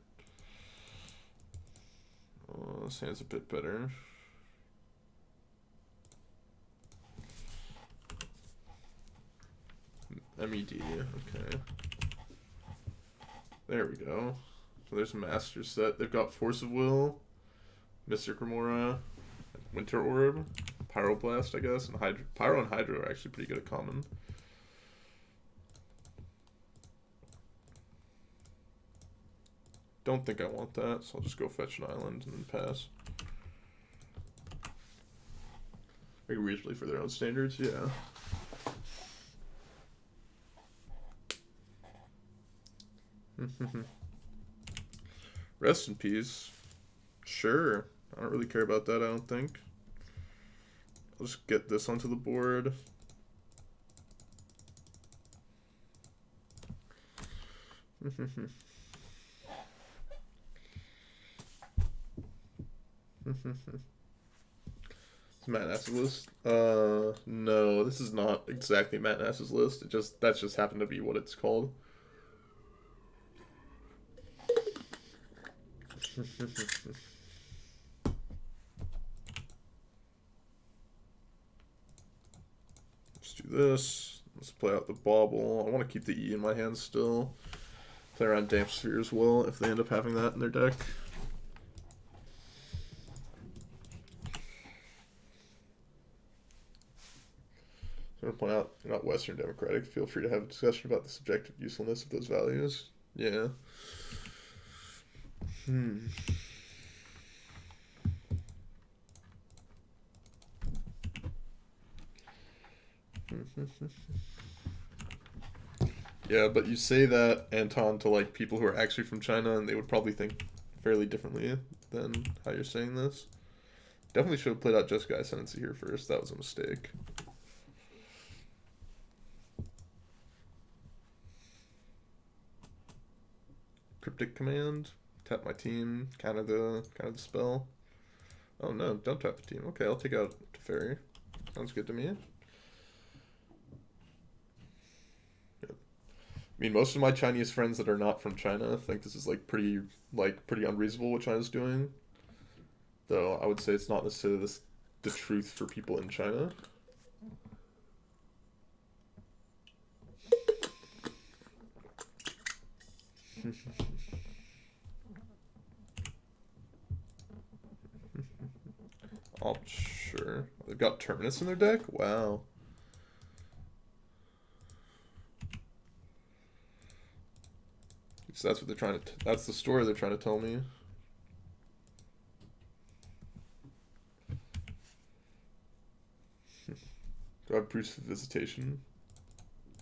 Oh, this hand's a bit better. MED, okay. There we go. So there's a master set. They've got Force of Will, Mystic Remora, Winter Orb, Pyroblast, I guess, and Hydro. Pyro and Hydro are actually pretty good at common. Don't think I want that, so I'll just go fetch an island and then pass. Like reasonably for their own standards, yeah. Rest in peace. Sure. I don't really care about that, I don't think. I'll just get this onto the board. Is Matt Nass's list? No, this is not exactly Matt Nass's list. That's just happened to be what it's called. Let's do this. Let's play out the bauble. I want to keep the E in my hand still. Play around Damp Sphere as well if they end up having that in their deck. I want to point out, you're not Western Democratic. Feel free to have a discussion about the subjective usefulness of those values. Yeah. Yeah, but you say that, Anton, to like people who are actually from China, and they would probably think fairly differently than how you're saying this. Definitely should have played out Just Guy Ascendancy here first. That was a mistake. Cryptic Command. Tap my team. Counter the spell. Oh no, don't tap the team. Okay, I'll take out Teferi. Sounds good to me. Yep. I mean, most of my Chinese friends that are not from China think this is like pretty unreasonable what China's doing. Though I would say it's not necessarily the truth for people in China. Oh, sure. They've got Terminus in their deck? Wow. So that's what they're trying to... That's the story they're trying to tell me. Do I have proofs of visitation?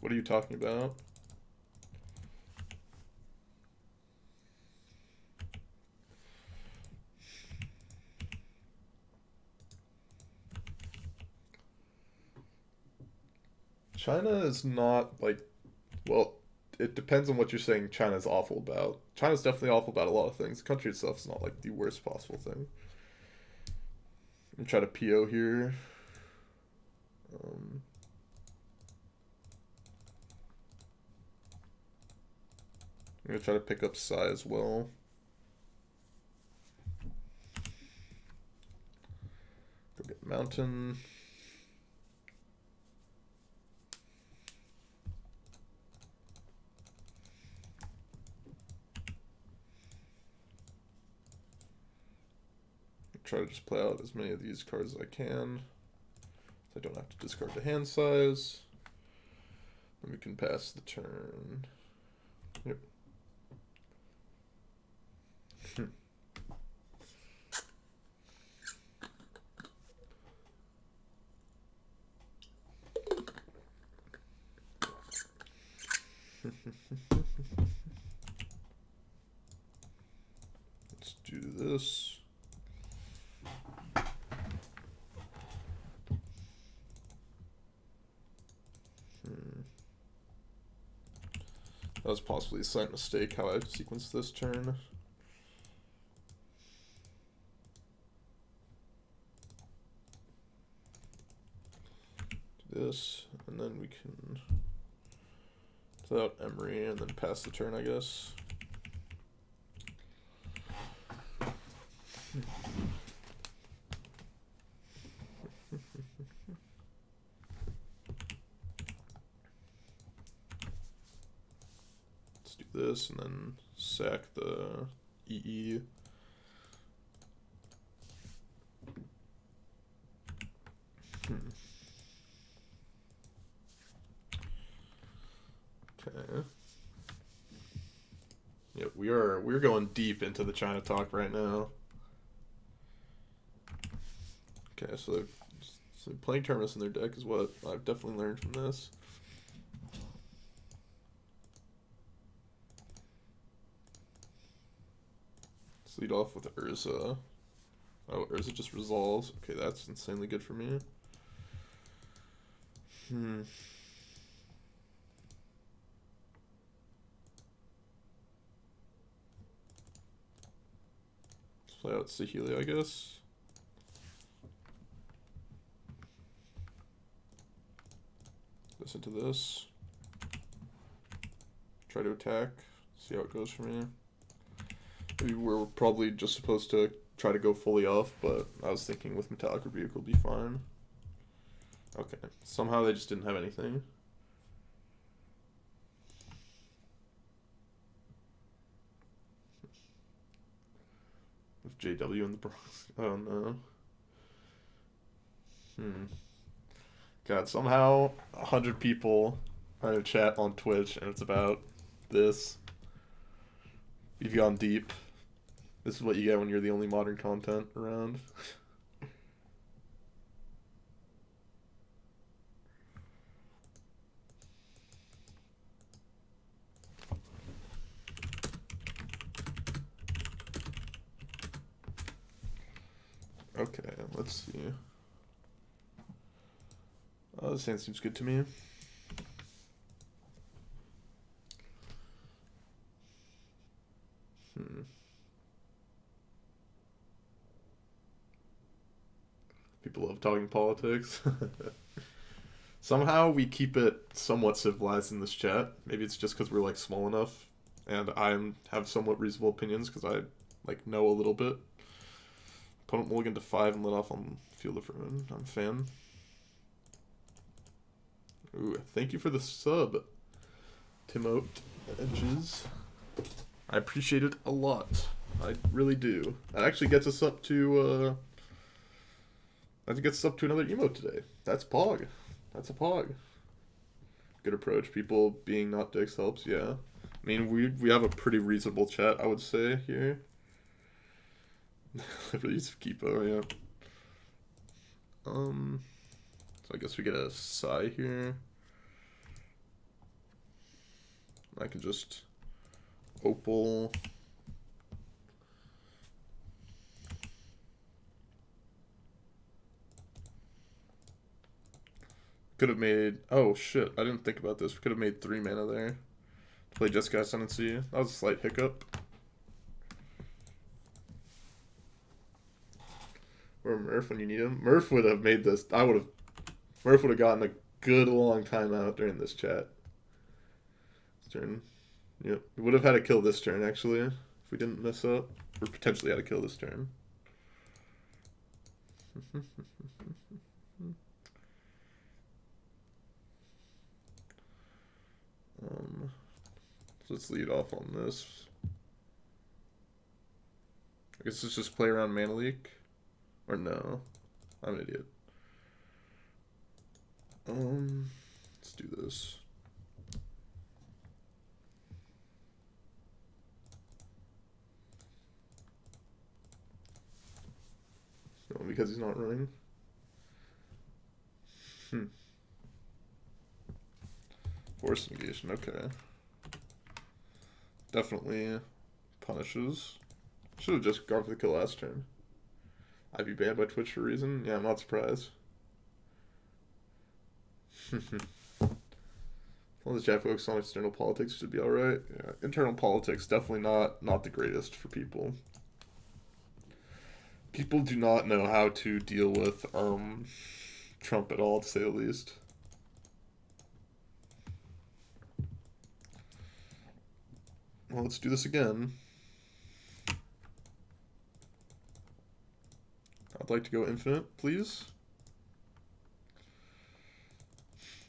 What are you talking about? China is not like, well, it depends on what you're saying China's awful about. China's definitely awful about a lot of things. The country itself is not like the worst possible thing. I'm try to PO here. I'm gonna try to pick up Psy as well. Go get Mountain. Try to just play out as many of these cards as I can, so I don't have to discard the hand size. Then we can pass the turn. Yep. Let's do this. That was possibly a slight mistake how I sequenced this turn. Do this, and then we can play out Emry and then pass the turn, I guess. Let's do this and then sack the EE. Okay. Yeah, we're going deep into the China talk right now. Okay, so playing Terminus in their deck is what I've definitely learned from this. Let's lead off with Urza. Oh, Urza just resolves. Okay, that's insanely good for me. Let's play out Saheeli, I guess. Listen to this. Try to attack. See how it goes for me. Maybe we're probably just supposed to try to go fully off, but I was thinking with Metallic Rebuke will be fine. Okay. Somehow they just didn't have anything. With JW in the Bronx. Oh no. God, somehow 100 people are in a chat on Twitch and it's about this. You've gone deep. This is what you get when you're the only modern content around. Okay, let's see. This hand seems good to me. People love talking politics. Somehow we keep it somewhat civilized in this chat. Maybe it's just because we're like small enough, and I have somewhat reasonable opinions because I like know a little bit. Opponent mulligan to 5 and let off on Field of Ruin. I'm a fan. Ooh, thank you for the sub, Timote Edges. I appreciate it a lot. I really do. That actually gets us up to another emote today. That's Pog. That's a Pog. Good approach. People being not dicks helps, yeah. I mean, we have a pretty reasonable chat, I would say, here. Liberties of Kipo, yeah. So I guess we get a Psy here. I can just Opal. Could have made... Oh, shit. I didn't think about this. We could have made 3 mana there. Play Jessica Ascendancy. That was a slight hiccup. Or Murph when you need him. Murph would have made this... Murph would have gotten a good long time out during this chat. This turn. Yep. We would have had to kill this turn, actually. If we didn't mess up. Or potentially had to kill this turn. So let's lead off on this. I guess let's just play around Mana Leak. Or no. I'm an idiot. Let's do this. No, because he's not running. Force negation, okay. Definitely punishes. Should have just gone for the kill last turn. I'd be banned by Twitch for a reason? Yeah, I'm not surprised. As long as chat focus on external politics, should be alright. Yeah, internal politics, definitely not the greatest for people. People do not know how to deal with Trump at all, to say the least. Well, let's do this again. I'd like to go infinite, please.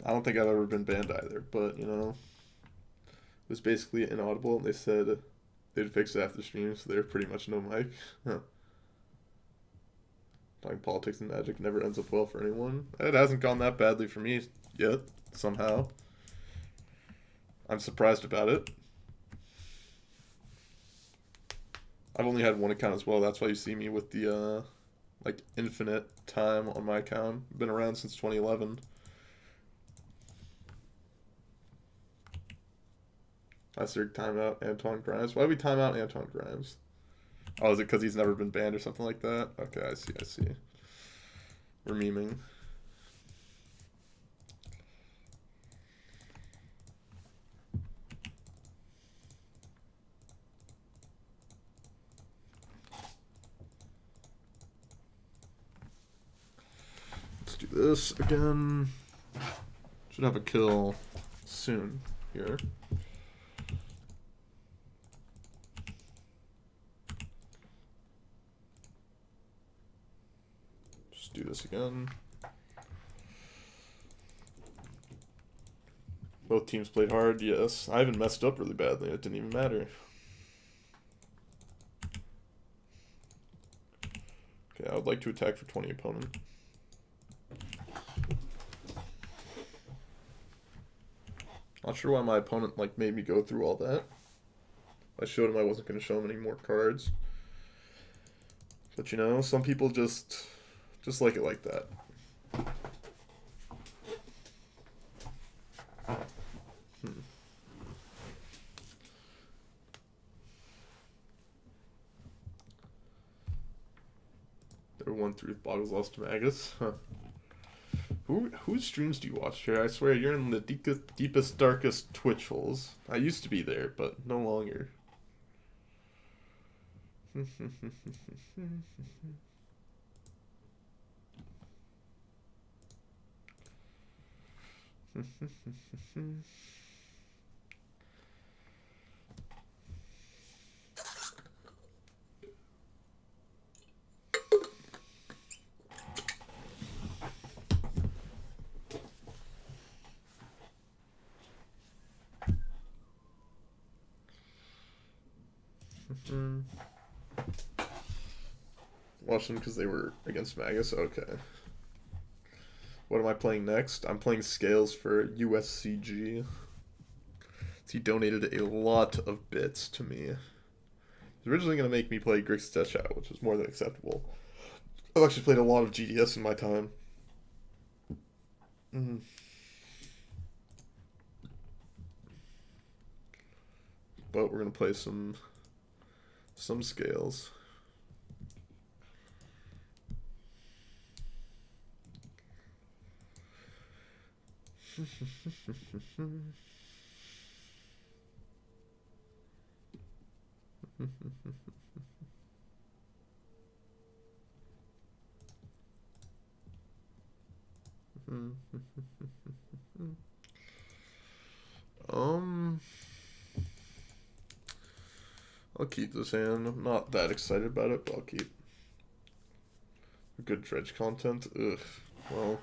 I don't think I've ever been banned either, but, you know, it was basically inaudible, and they said they'd fix it after the stream, so they're pretty much no mic. Talking politics and magic never ends up well for anyone. It hasn't gone that badly for me yet, somehow. I'm surprised about it. I've only had one account as well, that's why you see me with the, like, infinite time on my account. I've been around since 2011. I said time out Anton Grimes. Why do we time out Anton Grimes? Oh, is it because he's never been banned or something like that? Okay, I see. We're memeing. Let's do this again. Should have a kill soon here. Do this again. Both teams played hard, yes. I even messed up really badly, it didn't even matter. Okay, I would like to attack for 20 opponent. Not sure why my opponent like made me go through all that. I showed him I wasn't going to show him any more cards. But you know, some people just like it like that. There 1-3 with Boggles lost to Magus. Huh. Whose streams do you watch here? I swear you're in the deepest, darkest Twitch holes. I used to be there, but no longer. Watch them because they were against Magus. Okay. What am I playing next? I'm playing Scales for USCG. He donated a lot of bits to me. He's originally going to make me play Grixis Death Shadow, which is more than acceptable. I've actually played a lot of GDS in my time. Mm. But we're gonna play some scales. um, I'll keep this hand. I'm not that excited about it, but I'll keep. Good dredge content. Ugh. Well,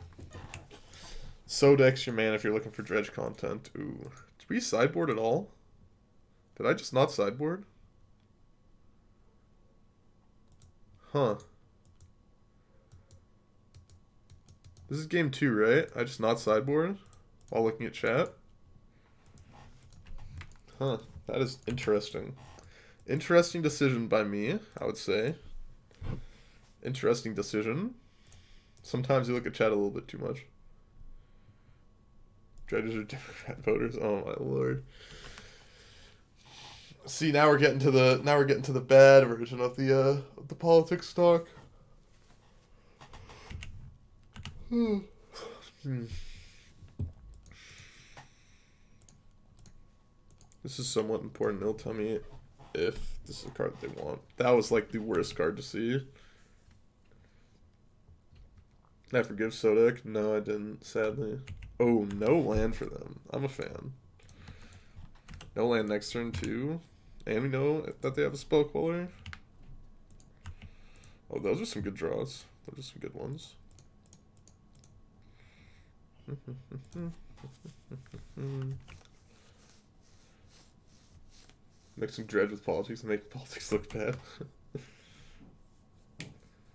Sodex your man if you're looking for dredge content. Ooh. Did we sideboard at all? Did I just not sideboard? Huh. This is game 2, right? I just not sideboard while looking at chat? Huh. That is interesting. Interesting decision by me, I would say. Interesting decision. Sometimes you look at chat a little bit too much. Dredges are Democrat voters. Oh my lord. See, now we're getting to the bad version of the politics talk. This is somewhat important. They'll tell me if this is a card they want. That was like the worst card to see. Did I forgive Sodek? No, I didn't, sadly. Oh, no land for them. I'm a fan. No land next turn too. And we know that they have a spell queller. Oh, those are some good draws. Those are some good ones. Mixing dredge with politics and making politics look bad.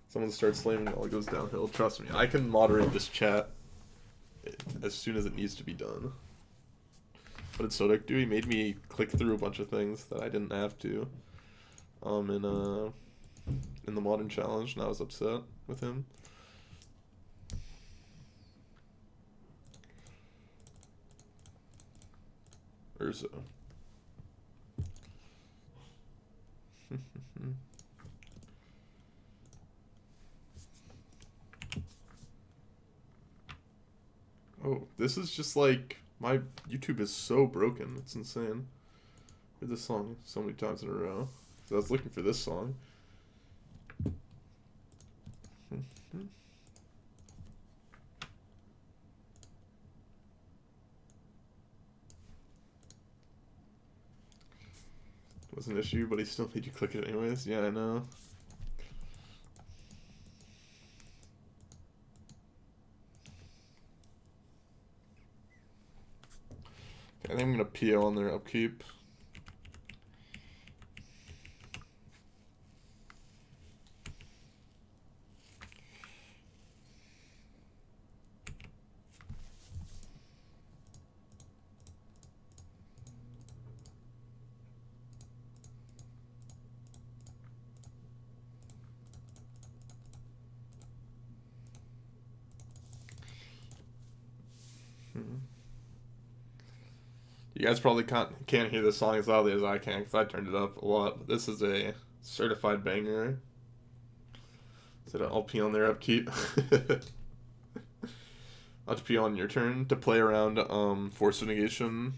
Someone starts slamming, it all goes downhill. Trust me, I can moderate this chat as soon as it needs to be done. What did Sodek do? He made me click through a bunch of things that I didn't have to. In the modern challenge, and I was upset with him. Urza. Oh, this is just like, my YouTube is so broken. It's insane. I heard this song so many times in a row. So I was looking for this song. Was an issue, but he still made you click it anyways. Yeah, I know. Okay, I think I'm gonna PO on their upkeep. You guys probably can't hear this song as loudly as I can because I turned it up a lot. But this is a certified banger. Is it an LP on their upkeep? LP on your turn to play around force of negation.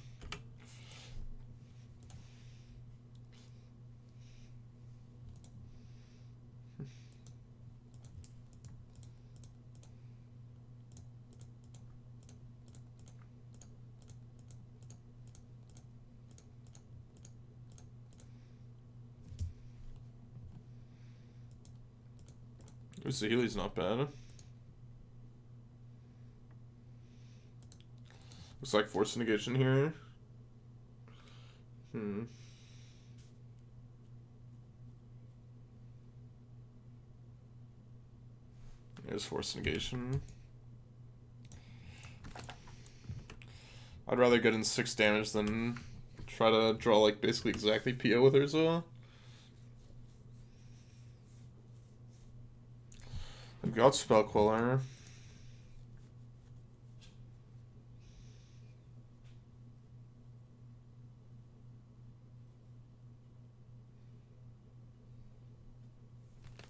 Healy's not bad. Looks like force negation here. There's force negation. I'd rather get in 6 damage than try to draw like basically exactly PO with Urza. I've got spell queller.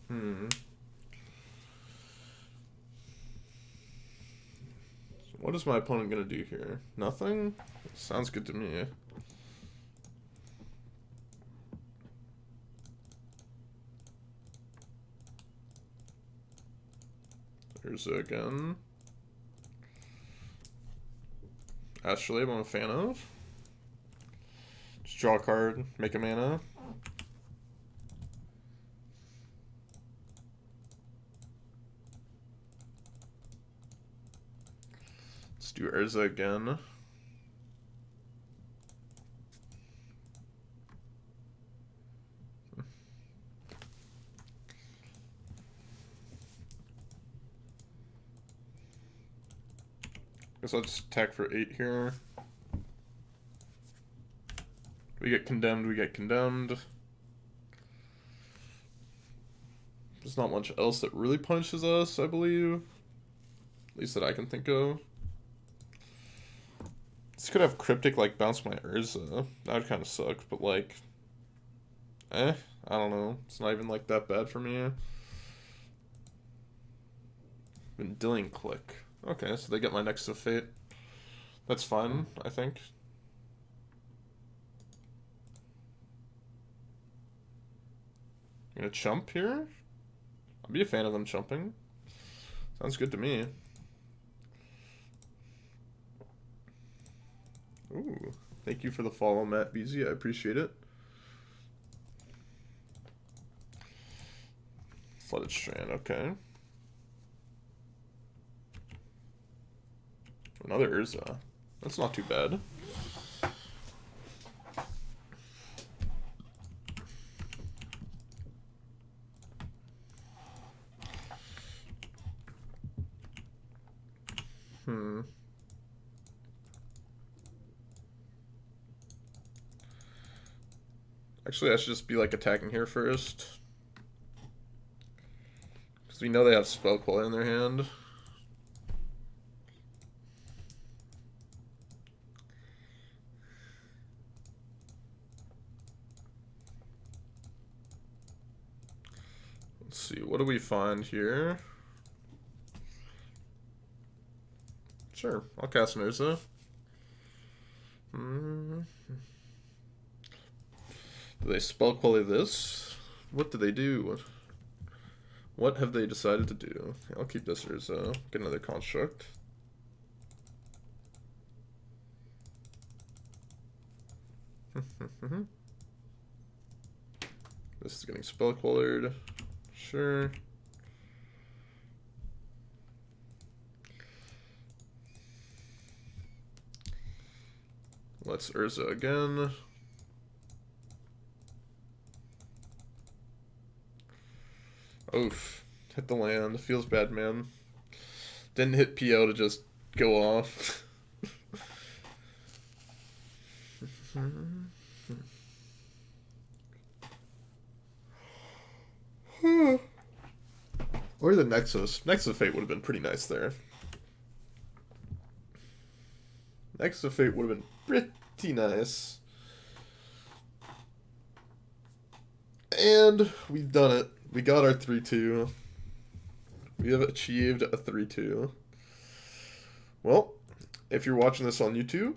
Hmm. What is my opponent gonna do here? Nothing? Sounds good to me. Urza again. Astrolabe I'm a fan of. Just draw a card, make a mana. Let's do Urza again. Guess I'll just attack for 8 here. We get condemned, we get condemned. There's not much else that really punishes us, I believe. At least that I can think of. This could have Cryptic, like, bounce my Urza. That would kind of suck, but, like... I don't know. It's not even, like, that bad for me. Vendilion Click. Okay, so they get my Nexus of Fate. That's fine, I think. Gonna chump here? I'll be a fan of them chumping. Sounds good to me. Ooh, thank you for the follow, Matt BZ. I appreciate it. Flooded Strand, okay. Another Urza. That's not too bad. Actually, I should just be, like, attacking here first. Because we know they have Spell Queller in their hand. Let's see, what do we find here? Sure, I'll cast an Urza. Do they Spell Queller this? What do they do? What have they decided to do? I'll keep this Urza. Get another Construct. This is getting Spell Quellered. Sure. Let's Urza again. Oof. Hit the land. Feels bad, man. Didn't hit PO to just go off. Or the Nexus. Nexus of Fate would have been pretty nice there. Nexus of Fate would have been pretty nice. And we've done it. We got our 3-2. We have achieved a 3-2. Well, if you're watching this on YouTube,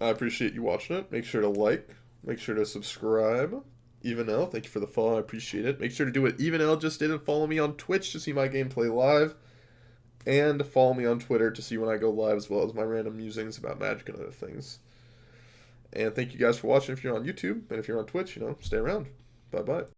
I appreciate you watching it. Make sure to like. Make sure to subscribe. Even L, thank you for the follow. I appreciate it. Make sure to do what Even L just did and follow me on Twitch to see my gameplay live. And follow me on Twitter to see when I go live, as well as my random musings about Magic and other things. And thank you guys for watching if you're on YouTube. And if you're on Twitch, stay around. Bye-bye.